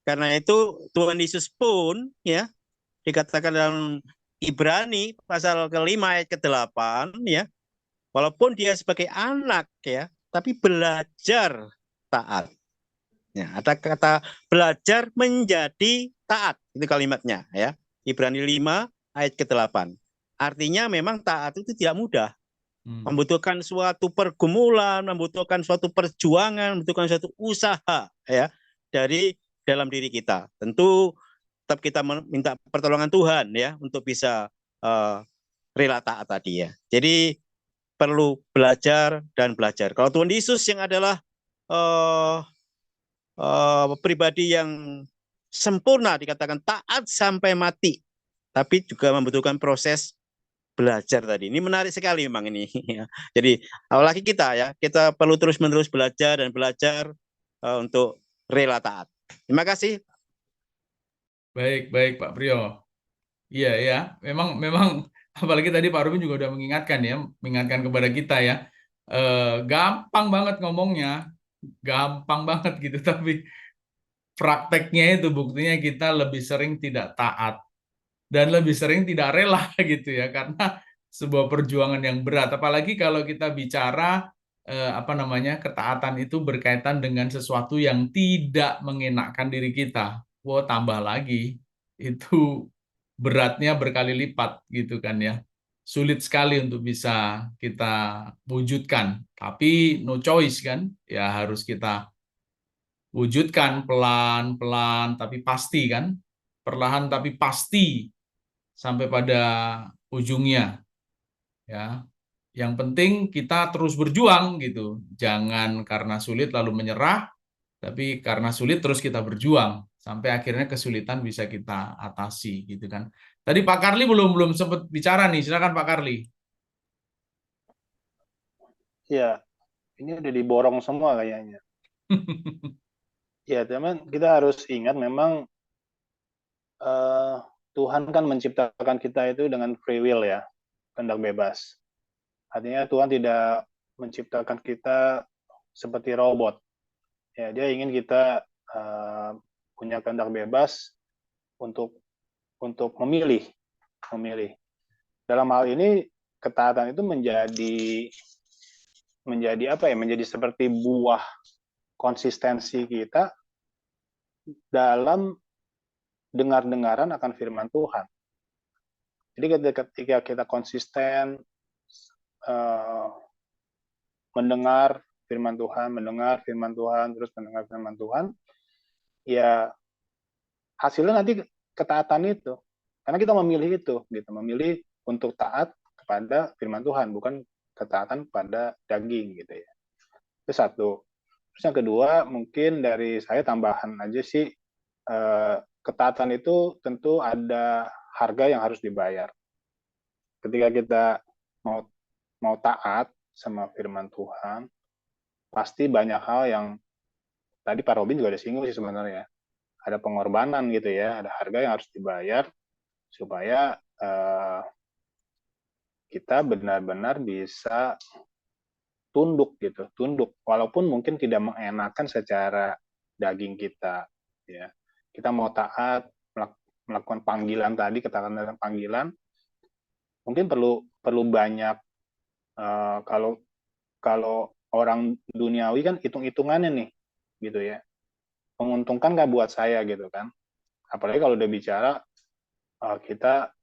Karena itu Tuhan Yesus pun ya dikatakan dalam Ibrani pasal ke-5 ayat ke-8 ya, walaupun dia sebagai anak ya, tapi belajar taat. Ya, ada kata belajar menjadi taat, itu kalimatnya ya. Ibrani 5 ayat ke-8. Artinya memang taat itu tidak mudah. Membutuhkan suatu pergumulan, membutuhkan suatu perjuangan, membutuhkan suatu usaha ya dari dalam diri kita. Tentu tetap kita minta pertolongan Tuhan ya untuk bisa rela taat tadi ya. Jadi perlu belajar dan belajar. Kalau Tuhan Yesus yang adalah pribadi yang sempurna dikatakan taat sampai mati, tapi juga membutuhkan proses belajar tadi. Ini menarik sekali memang ini. Jadi apalagi kita ya, kita perlu terus-menerus belajar dan belajar untuk rela taat. Terima kasih. Baik, baik Pak Brio. Iya ya, memang apalagi tadi Pak Robin juga udah mengingatkan ya, mengingatkan kepada kita ya. Gampang banget ngomongnya, gampang banget gitu, tapi prakteknya itu buktinya kita lebih sering tidak taat dan lebih sering tidak rela gitu ya, karena sebuah perjuangan yang berat. Apalagi kalau kita bicara ketaatan itu berkaitan dengan sesuatu yang tidak mengenakkan diri kita. Wah, tambah lagi itu beratnya berkali lipat gitu kan ya. sulit sekali untuk bisa kita wujudkan. Tapi no choice kan, ya harus kita wujudkan pelan-pelan tapi pasti kan, perlahan tapi pasti sampai pada ujungnya. Ya, yang penting kita terus berjuang gitu. Jangan karena sulit lalu menyerah, tapi karena sulit terus kita berjuang sampai akhirnya kesulitan bisa kita atasi gitu kan. Tadi Pak Karli belum sempat bicara nih. Silakan Pak Karli. Ya, ini udah diborong semua kayaknya. Ya, teman, kita harus ingat memang Tuhan kan menciptakan kita itu dengan free will ya, kehendak bebas. Artinya Tuhan tidak menciptakan kita seperti robot. Ya, dia ingin kita punya kehendak bebas untuk memilih. Dalam hal ini ketaatan itu menjadi apa ya? Menjadi seperti buah konsistensi kita dalam dengar-dengaran akan firman Tuhan. Jadi ketika kita konsisten mendengar firman Tuhan, terus mendengar firman Tuhan, ya hasilnya nanti ketaatan itu. Karena kita memilih itu, gitu, memilih untuk taat kepada firman Tuhan, bukan ketaatan pada daging, gitu ya. Itu satu. Terus yang kedua, mungkin dari saya tambahan aja sih, ketaatan itu tentu ada harga yang harus dibayar. Ketika kita mau taat sama firman Tuhan, pasti banyak hal yang tadi Pak Robin juga ada singgung sih sebenarnya. Ada pengorbanan gitu ya, ada harga yang harus dibayar supaya kita benar-benar bisa tunduk gitu, walaupun mungkin tidak mengenakan secara daging kita ya. Kita mau taat, melakukan panggilan tadi, katakan dalam panggilan, mungkin perlu banyak kalau orang duniawi kan hitung-hitungannya nih gitu ya, menguntungkan nggak buat saya gitu kan, apalagi kalau udah bicara kita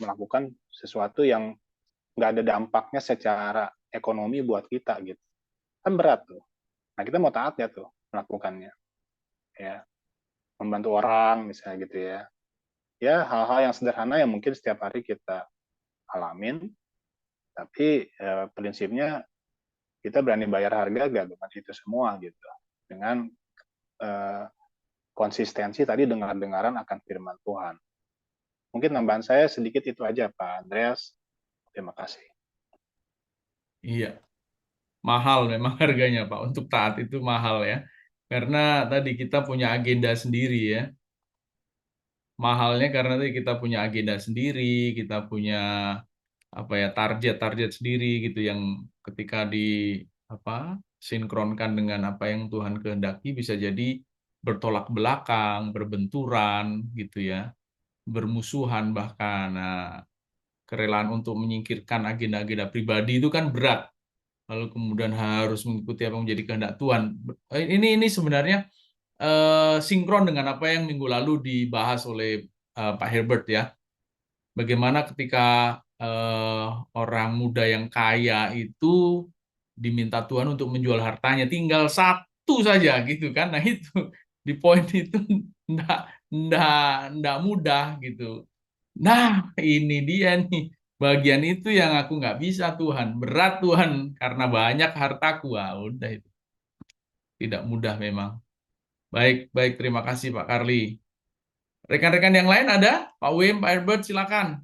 melakukan sesuatu yang nggak ada dampaknya secara ekonomi buat kita gitu, kan berat tuh. Nah, kita mau taat ya tuh melakukannya ya, membantu orang misalnya gitu ya, hal-hal yang sederhana yang mungkin setiap hari kita alamin, tapi prinsipnya kita berani bayar harga gak dengan itu semua gitu, dengan konsistensi tadi dengar-dengaran akan firman Tuhan. Mungkin tambahan saya sedikit itu aja Pak Andreas. Terima kasih. Iya, mahal memang harganya Pak. Untuk taat itu mahal ya. Karena tadi kita punya agenda sendiri ya. Mahalnya karena tadi kita punya agenda sendiri, kita punya apa ya, target-target sendiri gitu yang ketika sinkronkan dengan apa yang Tuhan kehendaki bisa jadi bertolak belakang, berbenturan gitu ya, bermusuhan bahkan. Nah, kerelaan untuk menyingkirkan agenda-agenda pribadi itu kan berat. Lalu kemudian harus mengikuti apa yang menjadi kehendak Tuhan. Ini sebenarnya sinkron dengan apa yang minggu lalu dibahas oleh Pak Herbert ya. Bagaimana ketika orang muda yang kaya itu diminta Tuhan untuk menjual hartanya, tinggal satu saja gitu kan. Nah itu di poin itu enggak mudah gitu. Nah ini dia nih, bagian itu yang aku nggak bisa Tuhan, berat Tuhan karena banyak hartaku. Udah itu tidak mudah memang. Baik, terima kasih Pak Karli. Rekan-rekan yang lain ada? Pak Wim, Pak Herbert, silakan.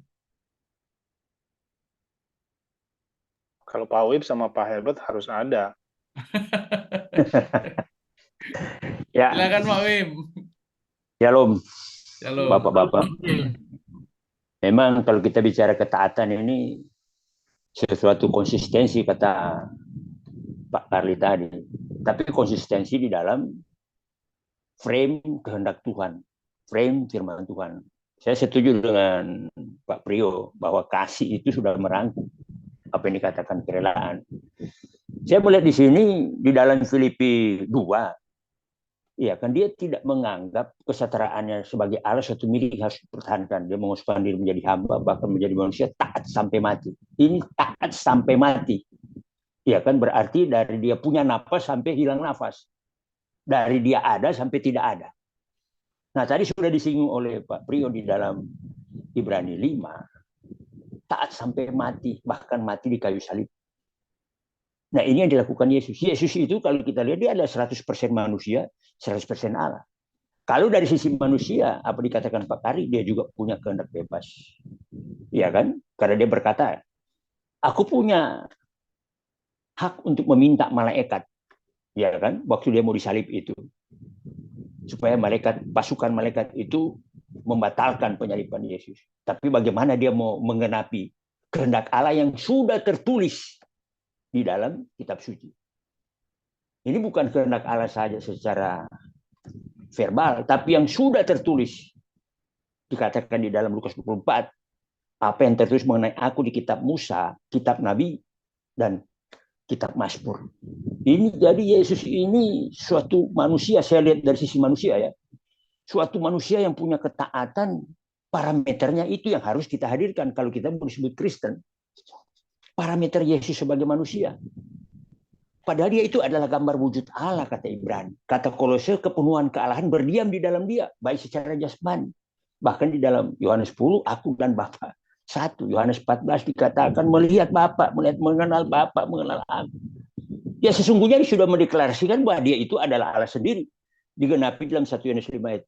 Kalau Pak Wib sama Pak Herbert harus ada. Ya, Silakan Pak Wim. Shalom, Shalom. Bapak-bapak. Memang kalau kita bicara ketaatan ini sesuatu konsistensi kata Pak Karli tadi. Tapi konsistensi di dalam frame kehendak Tuhan, frame firman Tuhan. Saya setuju dengan Pak Priyo bahwa kasih itu sudah merangkum apa yang dikatakan kerelaan. Saya melihat di sini di dalam Filipi 2 Iya kan, dia tidak menganggap kesetaraannya sebagai Allah suatu milik harus dipertahankan. Dia mengosongkan diri menjadi hamba, bahkan menjadi manusia taat sampai mati. Ini taat sampai mati. Iya kan, berarti dari dia punya nafas sampai hilang nafas. Dari dia ada sampai tidak ada. Nah, tadi sudah disinggung oleh Pak Priyo di dalam Ibrani 5. Taat sampai mati, bahkan mati di kayu salib. Nah, ini yang dilakukan Yesus. Yesus itu kalau kita lihat dia adalah 100% manusia, 100% Allah. Kalau dari sisi manusia, apa dikatakan Pak Kari, dia juga punya kehendak bebas. Iya kan? Karena dia berkata, aku punya hak untuk meminta malaikat. Ya kan? Waktu dia mau disalib itu. Supaya pasukan malaikat itu membatalkan penyaliban Yesus. Tapi bagaimana dia mau menggenapi kehendak Allah yang sudah tertulis di dalam kitab suci. Ini bukan kehendak Allah saja secara verbal, tapi yang sudah tertulis. Dikatakan di dalam Lukas 24, apa yang tertulis mengenai aku di kitab Musa, kitab Nabi, dan kitab Mazmur. Ini jadi Yesus ini suatu manusia, saya lihat dari sisi manusia ya, suatu manusia yang punya ketaatan, parameternya itu yang harus kita hadirkan kalau kita mau disebut Kristen. Parameter Yesus sebagai manusia. Padahal dia itu adalah gambar wujud Allah, kata Ibrani. Kata Kolose, kepenuhan kealahan berdiam di dalam dia, baik secara jasmani. Bahkan di dalam Yohanes 10, aku dan Bapa. 1 Yohanes 14 dikatakan melihat Bapa, mengenal Bapa, mengenal aku. Ya sesungguhnya dia sudah mendeklarasikan bahwa dia itu adalah Allah sendiri. Digenapi dalam 1 Yohanes 5 ayat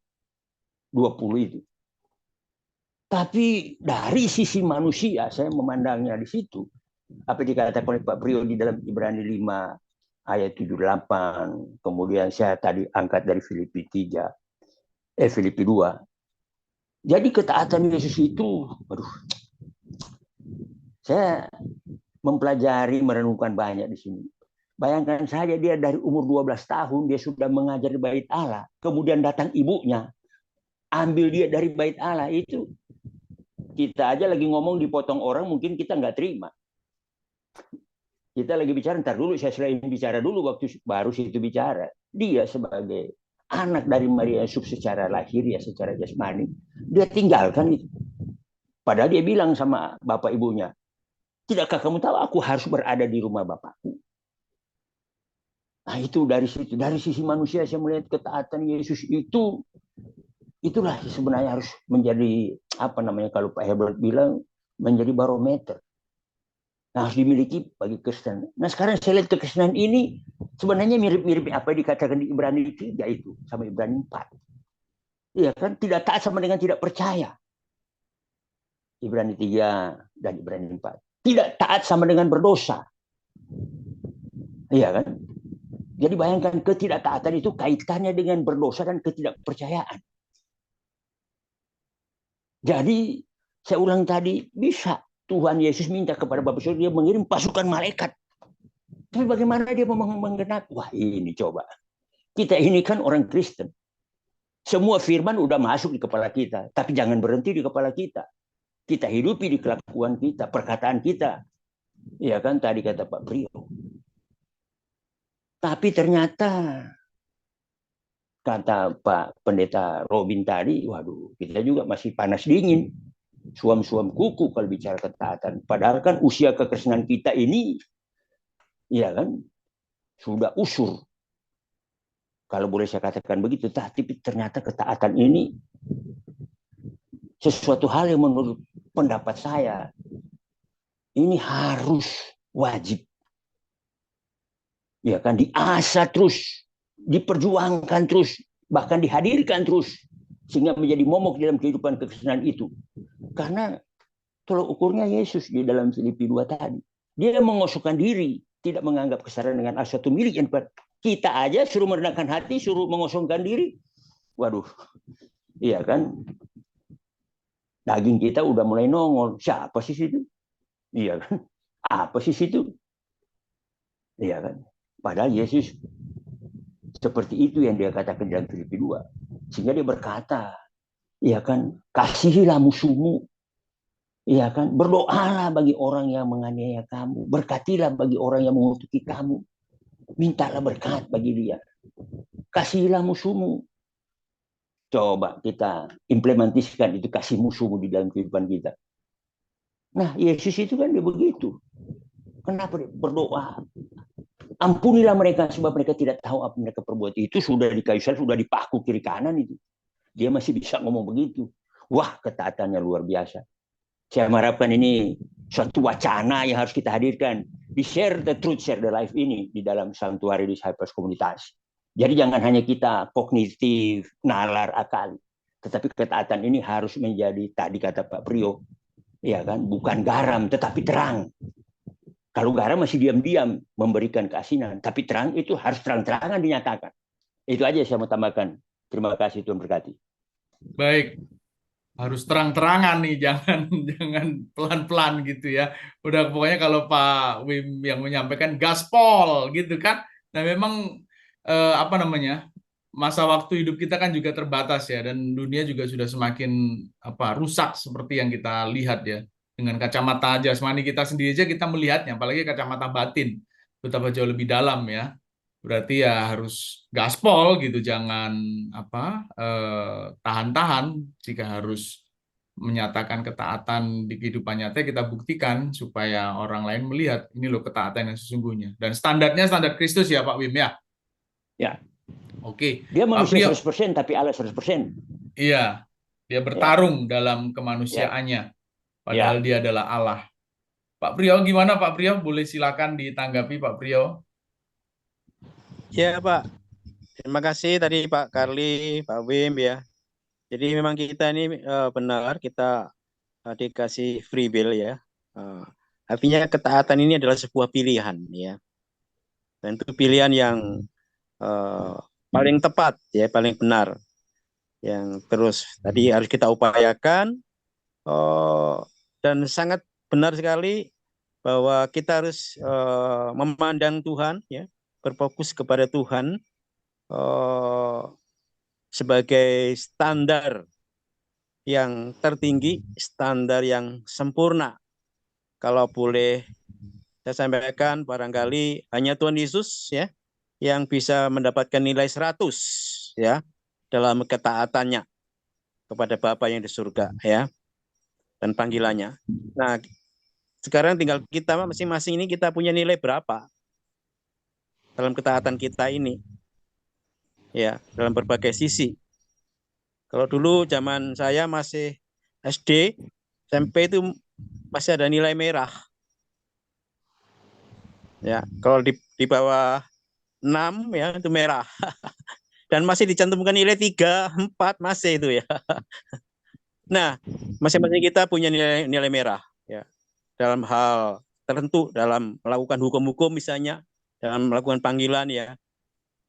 20 itu. Tapi dari sisi manusia, saya memandangnya di situ. Apa dikatakan oleh Pak Priyo di dalam Ibrani 5 ayat 78, kemudian saya tadi angkat dari Filipi 2. Jadi ketaatan Yesus itu, saya mempelajari, merenungkan banyak di sini. Bayangkan saja dia dari umur 12 tahun, dia sudah mengajar di bait Allah. Kemudian datang ibunya, ambil dia dari bait Allah itu. Kita aja lagi ngomong dipotong orang, mungkin kita nggak terima. Kita lagi bicara, ntar dulu saya selain bicara dulu, waktu baru situ bicara. Dia sebagai anak dari Maria Yusuf secara lahir, ya secara jasmani, dia tinggalkan itu. Padahal dia bilang sama bapak ibunya, tidakkah kamu tahu aku harus berada di rumah bapakku? Nah itu dari situ, dari sisi manusia saya melihat ketaatan Yesus itu, itulah sebenarnya harus menjadi, apa namanya kalau Pak Herbert bilang, menjadi barometer. Nah, harus dimiliki bagi Kristen. Nah sekarang saya lihat kekristenan ini sebenarnya mirip-mirip apa yang dikatakan di Ibrani 3 itu sama Ibrani 4. Iya kan, tidak taat sama dengan tidak percaya. Ibrani 3 dan Ibrani 4. Tidak taat sama dengan berdosa. Iya kan? Jadi bayangkan ketidaktaatan itu kaitannya dengan berdosa dan ketidakpercayaan. Jadi saya ulang tadi, bisa Tuhan Yesus minta kepada Bapa Surga, dia mengirim pasukan malaikat. Tapi bagaimana dia mau menggenapi? Wah ini coba. Kita ini kan orang Kristen. Semua firman udah masuk di kepala kita. Tapi jangan berhenti di kepala kita. Kita hidupi di kelakuan kita, perkataan kita. Ya kan tadi kata Pak Priyo. Tapi ternyata kata Pak Pendeta Robin tadi, waduh kita juga masih panas dingin. Suam-suam kuku kalau bicara ketaatan. Padahal kan usia kekristenan kita ini, ya kan, sudah usur. Kalau boleh saya katakan begitu. Tapi ternyata ketaatan ini sesuatu hal yang menurut pendapat saya ini harus wajib. Ya kan, diasah terus, diperjuangkan terus, bahkan dihadirkan terus. Sehingga menjadi momok dalam kehidupan kekristenan itu. Karena tolok ukurnya Yesus di dalam Filipi 2 tadi. Dia mengosongkan diri, tidak menganggap kesetaraan dengan Allah suatu milik yang kita aja suruh merendahkan hati, suruh mengosongkan diri. Waduh, iya kan? Daging kita udah mulai nongol. Siapa sih situ? Iya kan? Apa sih situ? Iya kan? Padahal Yesus seperti itu yang dia katakan dalam Filipi 2. Sehingga dia berkata, ya kan, kasihilah musuhmu. Ya kan, berdoalah bagi orang yang menganiaya kamu, berkatilah bagi orang yang mengutuki kamu. Mintalah berkat bagi dia. Kasihilah musuhmu. Coba kita implementasikan itu, kasih musuhmu di dalam kehidupan kita. Nah, Yesus itu kan dia begitu. Kenapa dia berdoa? Ampunilah mereka sebab mereka tidak tahu apa mereka perbuat. Itu sudah di kayu salib, sudah dipaku kiri kanan itu. Dia masih bisa ngomong begitu. Wah, ketaatannya luar biasa. Saya mengharapkan ini suatu wacana yang harus kita hadirkan. Di share the truth, share the life ini di dalam Sanctuary Disciples komunitas. Jadi jangan hanya kita kognitif, nalar, akal. Tetapi ketaatan ini harus menjadi, tadi kata Pak Priyo, ya kan, bukan garam tetapi terang. Kalau garam masih diam-diam memberikan keasinan, tapi terang itu harus terang-terangan dinyatakan. Itu aja saya mau tambahkan. Terima kasih, Tuhan berkati. Baik, harus terang-terangan nih, jangan pelan-pelan gitu ya. Udah pokoknya kalau Pak Wim yang menyampaikan gaspol gitu kan. Nah memang apa namanya, masa waktu hidup kita kan juga terbatas ya, dan dunia juga sudah semakin rusak seperti yang kita lihat ya. Dengan kacamata jasmani kita sendiri aja kita melihatnya, apalagi kacamata batin betapa jauh lebih dalam ya. Berarti ya harus gaspol gitu, jangan tahan-tahan. Jika harus menyatakan ketaatan di kehidupan nyata, kita buktikan supaya orang lain melihat ini loh ketaatan yang sesungguhnya. Dan standarnya standar Kristus ya Pak Wim ya. Ya. Oke. Dia manusia Priyo, 100% tapi Allah 100%. iya, dia bertarung dalam kemanusiaannya, padahal dia adalah Allah. Pak Priyo, gimana Pak Priyo? Boleh silakan ditanggapi Pak Priyo. Ya Pak, terima kasih tadi Pak Karli, Pak Wim ya. Jadi memang kita ini benar kita dikasih free will ya. Artinya ketaatan ini adalah sebuah pilihan ya. Dan itu pilihan yang paling tepat ya, paling benar. Yang terus tadi harus kita upayakan dan sangat benar sekali bahwa kita harus memandang Tuhan ya, berfokus kepada Tuhan sebagai standar yang tertinggi, standar yang sempurna. Kalau boleh saya sampaikan, barangkali hanya Tuhan Yesus ya yang bisa mendapatkan nilai 100 ya dalam ketaatannya kepada Bapa yang di surga ya, dan panggilannya. Nah, sekarang tinggal kita masing-masing ini kita punya nilai berapa dalam ketaatan kita ini ya, dalam berbagai sisi. Kalau dulu zaman saya masih SD, SMP itu masih ada nilai merah. Ya, kalau di bawah 6 ya itu merah. Dan masih dicantumkan nilai 3, 4 masih itu ya. Nah, masing-masing kita punya nilai merah ya. Dalam hal tertentu, dalam melakukan hukum-hukum misalnya, dalam melakukan panggilan ya.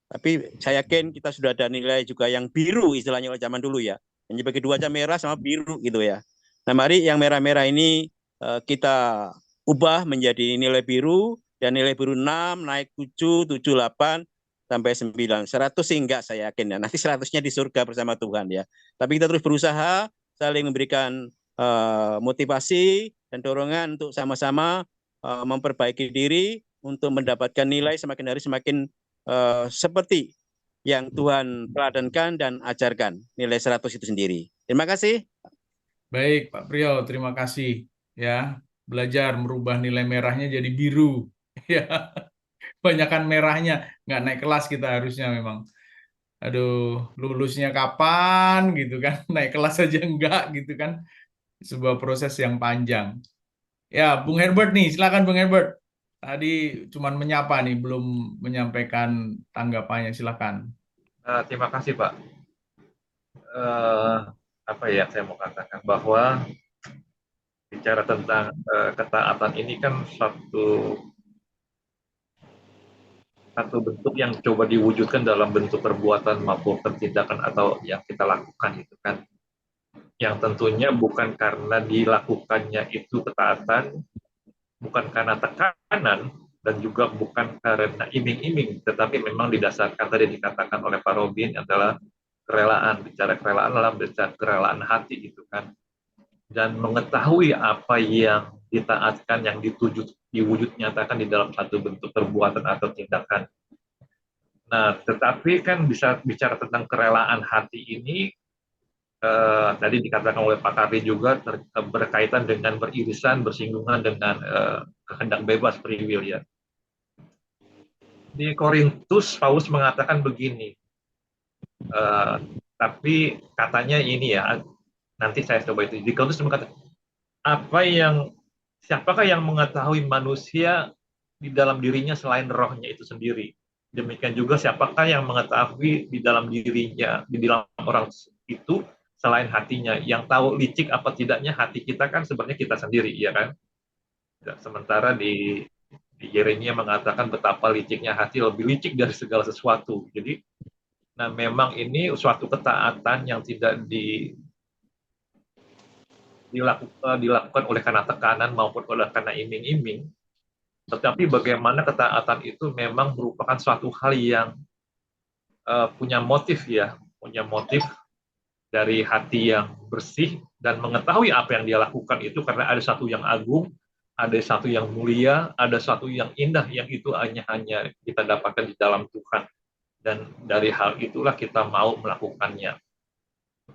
Tapi saya yakin kita sudah ada nilai juga yang biru istilahnya oleh zaman dulu ya. Yang dibagi dua aja, merah sama biru gitu ya. Nah, mari yang merah-merah ini kita ubah menjadi nilai biru, dan nilai biru 6 naik 7, 7, 8 sampai 9. 100 sih enggak saya yakin ya. Nanti 100-nya di surga bersama Tuhan ya. Tapi kita terus berusaha saling memberikan motivasi dan dorongan untuk sama-sama memperbaiki diri untuk mendapatkan nilai semakin hari semakin seperti yang Tuhan teladankan dan ajarkan, nilai 100 itu sendiri. Terima kasih. Baik Pak Priyo, terima kasih ya. Belajar merubah nilai merahnya jadi biru. Ya, banyakan merahnya, nggak naik kelas kita harusnya memang. Aduh, lulusnya kapan gitu kan, naik kelas aja enggak gitu kan. Sebuah proses yang panjang. Ya, Bung Herbert nih, silakan Bung Herbert. Tadi cuman menyapa nih, belum menyampaikan tanggapannya, silakan. Terima kasih Pak. Apa ya saya mau katakan, bahwa bicara tentang ketaatan ini kan satu bentuk yang coba diwujudkan dalam bentuk perbuatan maupun tindakan atau yang kita lakukan itu kan, yang tentunya bukan karena dilakukannya itu ketaatan, bukan karena tekanan, dan juga bukan karena iming-iming, tetapi memang didasarkan tadi dikatakan oleh Pak Robin adalah kerelaan. Bicara kerelaan dalam bicara kerelaan hati gitu kan, dan mengetahui apa yang ditaatkan, yang diwujud nyatakan di dalam satu bentuk perbuatan atau tindakan. Nah, tetapi kan bisa bicara tentang kerelaan hati ini, tadi dikatakan oleh Pak Kardi juga berkaitan dengan beririsan, bersinggungan dengan kehendak bebas free will ya. Di Korintus, Paulus mengatakan begini, tapi katanya ini ya, nanti saya coba itu. Di Korintus mengatakan, siapakah yang mengetahui manusia di dalam dirinya selain rohnya itu sendiri? Demikian juga siapakah yang mengetahui di dalam dirinya, di dalam orang itu selain hatinya? Yang tahu licik apa tidaknya hati kita kan sebenarnya kita sendiri, ya kan? Sementara di Yeremia mengatakan betapa liciknya hati, lebih licik dari segala sesuatu. Jadi, nah memang ini suatu ketaatan yang tidak dilakukan oleh karena tekanan maupun oleh karena iming-iming, tetapi bagaimana ketaatan itu memang merupakan suatu hal yang punya motif dari hati yang bersih dan mengetahui apa yang dia lakukan itu karena ada satu yang agung, ada satu yang mulia, ada satu yang indah yang itu hanya kita dapatkan di dalam Tuhan, dan dari hal itulah kita mau melakukannya.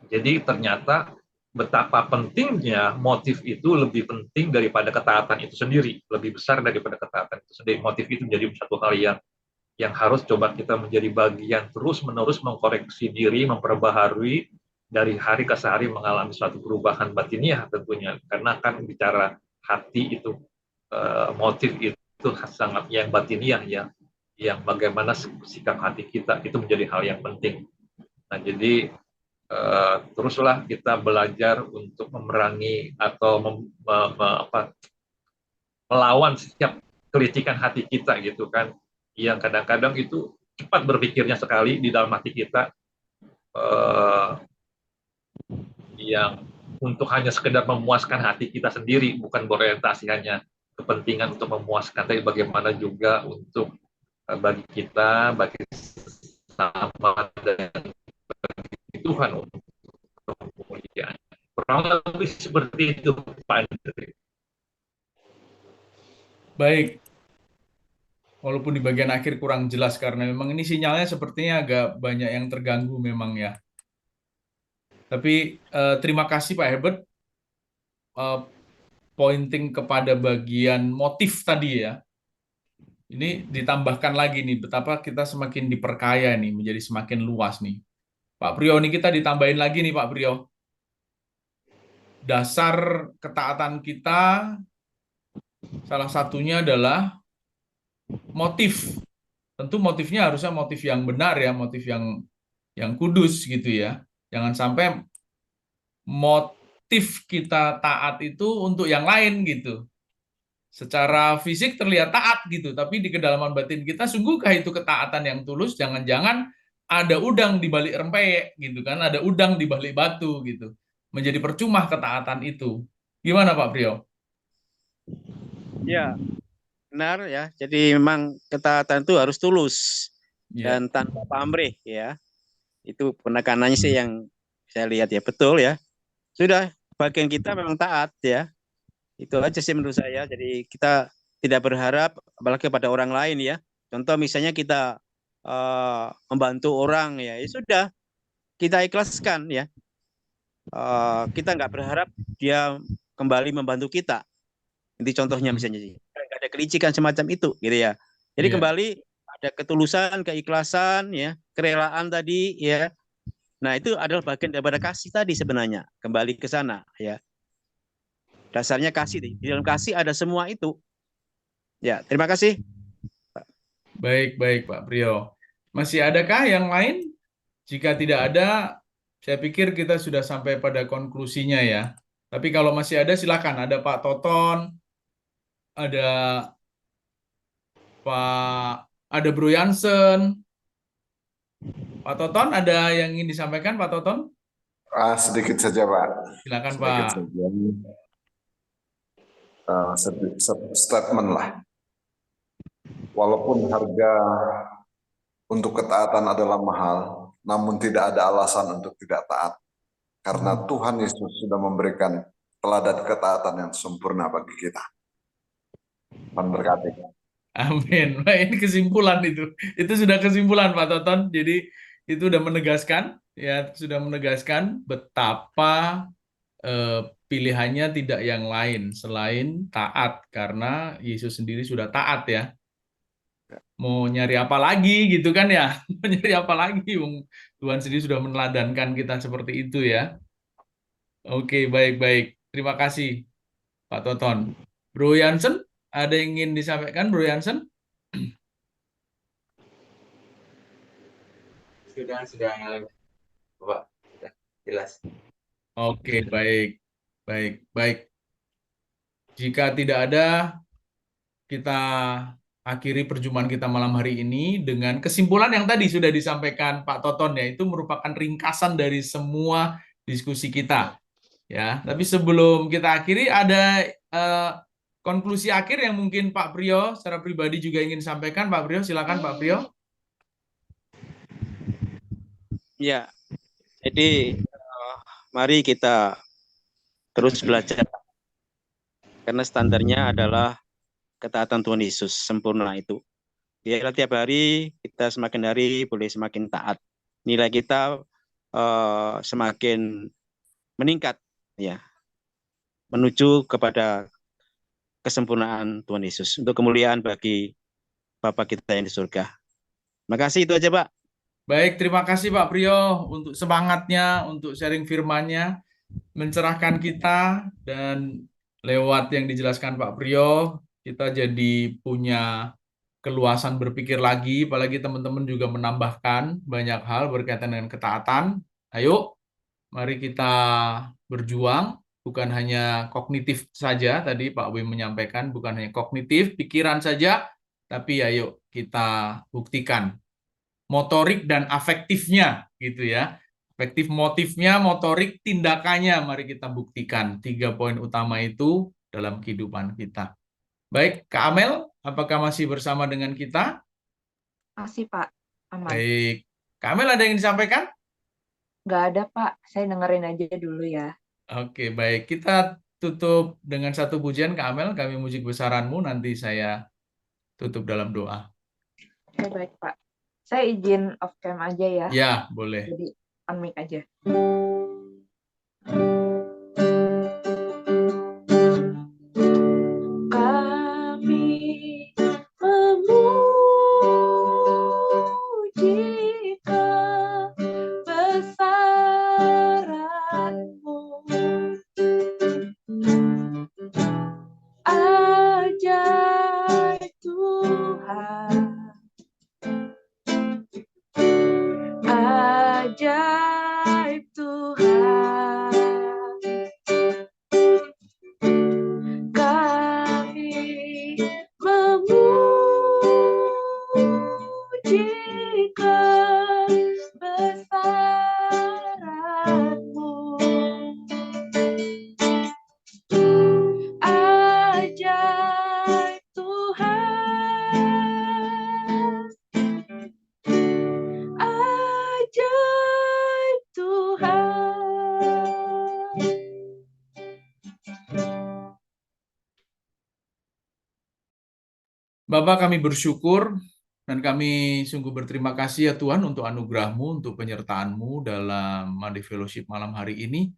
Jadi ternyata betapa pentingnya motif itu lebih penting daripada ketaatan itu sendiri, lebih besar daripada ketaatan itu sendiri. Motif itu menjadi satu hal yang harus coba kita menjadi bagian terus-menerus mengkoreksi diri, memperbaharui dari hari ke hari, mengalami suatu perubahan batiniah tentunya. Karena kan bicara hati itu, motif itu sangat yang batiniah ya, yang bagaimana sikap hati kita itu menjadi hal yang penting. Nah, jadi teruslah kita belajar untuk memerangi atau melawan setiap kelicikan hati kita gitu kan, yang kadang-kadang itu cepat berpikirnya sekali di dalam hati kita, yang untuk hanya sekedar memuaskan hati kita sendiri, bukan berorientasi hanya kepentingan untuk memuaskan, tapi bagaimana juga untuk bagi kita, bagi sama dan Tuhan untuk kemuliaan. Kurang lebih seperti itu, Pak Andre. Baik, walaupun di bagian akhir kurang jelas karena memang ini sinyalnya sepertinya agak banyak yang terganggu memang ya. Tapi terima kasih Pak Herbert, pointing kepada bagian motif tadi ya. Ini ditambahkan lagi nih, betapa kita semakin diperkaya nih, menjadi semakin luas nih. Pak Priyo, ini kita ditambahin lagi nih Pak Priyo. Dasar ketaatan kita, salah satunya adalah motif. Tentu motifnya harusnya motif yang benar ya, motif yang kudus gitu ya. Jangan sampai motif kita taat itu untuk yang lain gitu. Secara fisik terlihat taat gitu, tapi di kedalaman batin kita sungguhkah itu ketaatan yang tulus? Jangan-jangan ada udang di balik rempeyek gitu kan, ada udang di balik batu gitu. Menjadi percuma ketaatan itu. Gimana Pak Priyo? Ya, benar ya. Jadi memang ketaatan itu harus tulus Ya. dan tanpa pamrih ya. Itu penekanannya sih yang saya lihat ya, betul ya. Sudah bagian kita memang taat ya. Itu aja sih menurut saya. Jadi kita tidak berharap apalagi pada orang lain ya. Contoh misalnya kita membantu orang ya, ya sudah kita ikhlaskan ya. Kita nggak berharap dia kembali membantu kita. Ini contohnya misalnya sih. Nggak ada kelicikan semacam itu gitu ya. Jadi kembali ada ketulusan, keikhlasan ya, kerelaan tadi ya. Nah, itu adalah bagian daripada kasih tadi sebenarnya. Kembali ke sana ya. Dasarnya kasih. Di dalam kasih ada semua itu. Ya, terima kasih. Baik, Pak Priyo. Masih adakah yang lain? Jika tidak ada, saya pikir kita sudah sampai pada konklusinya ya. Tapi kalau masih ada silakan. Ada Pak Toton, ada Bro Jansen. Pak Toton, ada yang ingin disampaikan Pak Toton? Sedikit saja Pak. Silakan Sedikit Pak. Saja. Statement lah. Walaupun harga untuk ketaatan adalah mahal, namun tidak ada alasan untuk tidak taat. Karena Tuhan Yesus sudah memberikan teladan ketaatan yang sempurna bagi kita. Tuhan berkati. Amin. Nah, ini kesimpulan itu. Itu sudah kesimpulan Pak Toton. Jadi itu sudah menegaskan ya, sudah menegaskan betapa pilihannya tidak yang lain selain taat karena Yesus sendiri sudah taat ya. Mau nyari apa lagi gitu kan ya? Mau nyari apa lagi? Tuhan sendiri sudah meneladankan kita seperti itu ya. Oke, baik-baik. Terima kasih Pak Toton. Bro Jansen, ada yang ingin disampaikan Bro Jansen? Sudah, Bapak, sudah jelas. Oke, baik. Baik. Jika tidak ada, kita akhiri perjumpaan kita malam hari ini dengan kesimpulan yang tadi sudah disampaikan Pak Toton ya. Itu merupakan ringkasan dari semua diskusi kita. Ya, tapi sebelum kita akhiri ada konklusi akhir yang mungkin Pak Priyo secara pribadi juga ingin sampaikan. Pak Priyo, silakan Pak Priyo. Ya, jadi mari kita terus belajar karena standarnya adalah ketaatan Tuhan Yesus sempurna itu. Biarlah tiap hari kita semakin hari boleh semakin taat. Nilai kita semakin meningkat ya, menuju kepada kesempurnaan Tuhan Yesus untuk kemuliaan bagi Bapa kita yang di surga. Terima kasih, itu aja Pak. Baik, terima kasih Pak Priyo untuk semangatnya, untuk sharing firman-Nya, mencerahkan kita, dan lewat yang dijelaskan Pak Priyo, kita jadi punya keluasan berpikir lagi, apalagi teman-teman juga menambahkan banyak hal berkaitan dengan ketaatan. Ayo, mari kita berjuang, bukan hanya kognitif saja, tadi Pak Wim menyampaikan, bukan hanya kognitif, pikiran saja, tapi ayo kita buktikan motorik dan afektifnya gitu ya. Afektif motifnya, motorik tindakannya mari kita buktikan. 3 poin utama itu dalam kehidupan kita. Baik, Kak Amel, apakah masih bersama dengan kita? Masih Pak, aman. Baik. Kak Amel ada yang disampaikan? Nggak ada Pak, saya dengerin aja dulu ya. Oke, baik. Kita tutup dengan satu pujian, Kak Amel. Kami muji kebesaran-Mu, nanti saya tutup dalam doa. Oke, baik Pak. Saya izin off cam aja ya. Ya, boleh. Jadi unmic aja. Kami memuji kebesaran-Mu, ajaib Tuhan, ajaib Tuhan. Kami memuji kebesaran-Mu, ajaib Tuhan, ajaib Tuhan. Bapak, kami bersyukur dan kami sungguh berterima kasih ya Tuhan untuk anugerah-Mu, untuk penyertaan-Mu dalam Mandi Fellowship malam hari ini.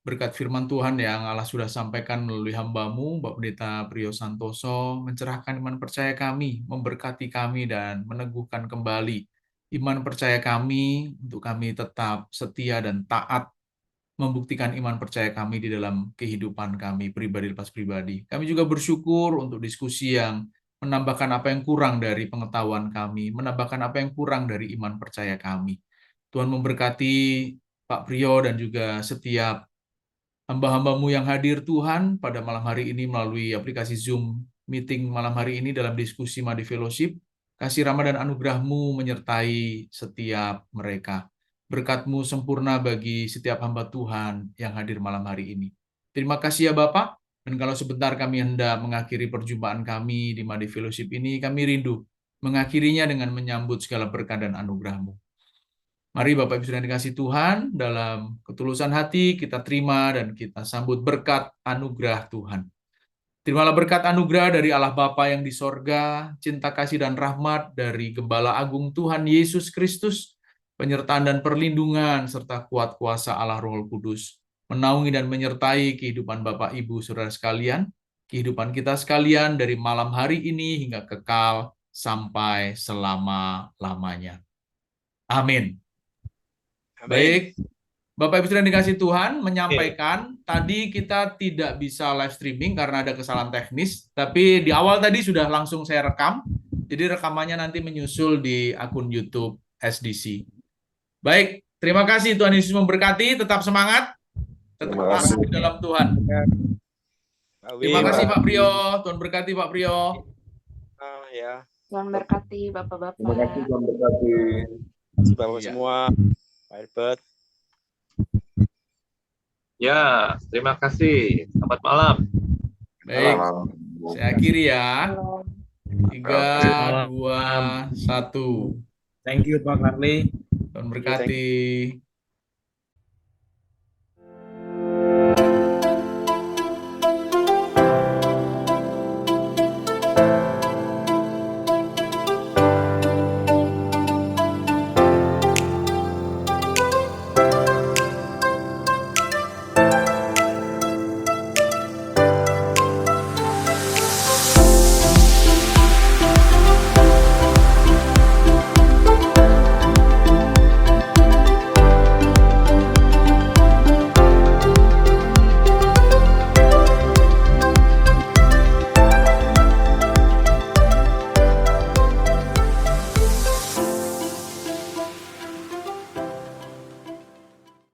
Berkat firman Tuhan yang Allah sudah sampaikan melalui hamba-Mu, Bapak Pendeta Priyo Santoso, mencerahkan iman percaya kami, memberkati kami, dan meneguhkan kembali iman percaya kami untuk kami tetap setia dan taat membuktikan iman percaya kami di dalam kehidupan kami pribadi lepas pribadi. Kami juga bersyukur untuk diskusi yang menambahkan apa yang kurang dari pengetahuan kami, menambahkan apa yang kurang dari iman percaya kami. Tuhan memberkati Pak Priyo dan juga setiap hamba-hamba-Mu yang hadir Tuhan pada malam hari ini melalui aplikasi Zoom meeting malam hari ini dalam diskusi Madi Fellowship. Kasih rahmat dan anugerah-Mu menyertai setiap mereka. Berkat-Mu sempurna bagi setiap hamba Tuhan yang hadir malam hari ini. Terima kasih ya Bapak. Dan kalau sebentar kami hendak mengakhiri perjumpaan kami di Madi Fellowship ini, kami rindu mengakhirinya dengan menyambut segala berkat dan anugerah-Mu. Mari Bapak Ibu sudah dikasih Tuhan, dalam ketulusan hati kita terima dan kita sambut berkat anugerah Tuhan. Terimalah berkat anugerah dari Allah Bapa yang di sorga, cinta kasih dan rahmat dari Gembala Agung Tuhan Yesus Kristus, penyertaan dan perlindungan, serta kuat kuasa Allah Roh Kudus, menaungi dan menyertai kehidupan Bapak, Ibu, Saudara sekalian, kehidupan kita sekalian dari malam hari ini hingga kekal sampai selama-lamanya. Amin. Baik, Bapak Ibu Saudara yang dikasih Tuhan, menyampaikan tadi kita tidak bisa live streaming karena ada kesalahan teknis, tapi di awal tadi sudah langsung saya rekam, jadi rekamannya nanti menyusul di akun YouTube SDC. Baik, terima kasih, Tuhan Yesus memberkati, tetap semangat, tetap Terima kasih. di dalam Tuhan. Terima kasih Pak Priyo, Tuhan berkati Pak Priyo. Ya, Tuhan berkati Bapak-bapak. Terima kasih, Tuhan berkati. terima kasih Bapak Iya. semua. Pak Herbert. Ya, terima kasih. Selamat malam. Baik, Salam. saya akhiri ya. Shalom. 3, 2, 1. Thank you Pak Karli. Tuhan berkati.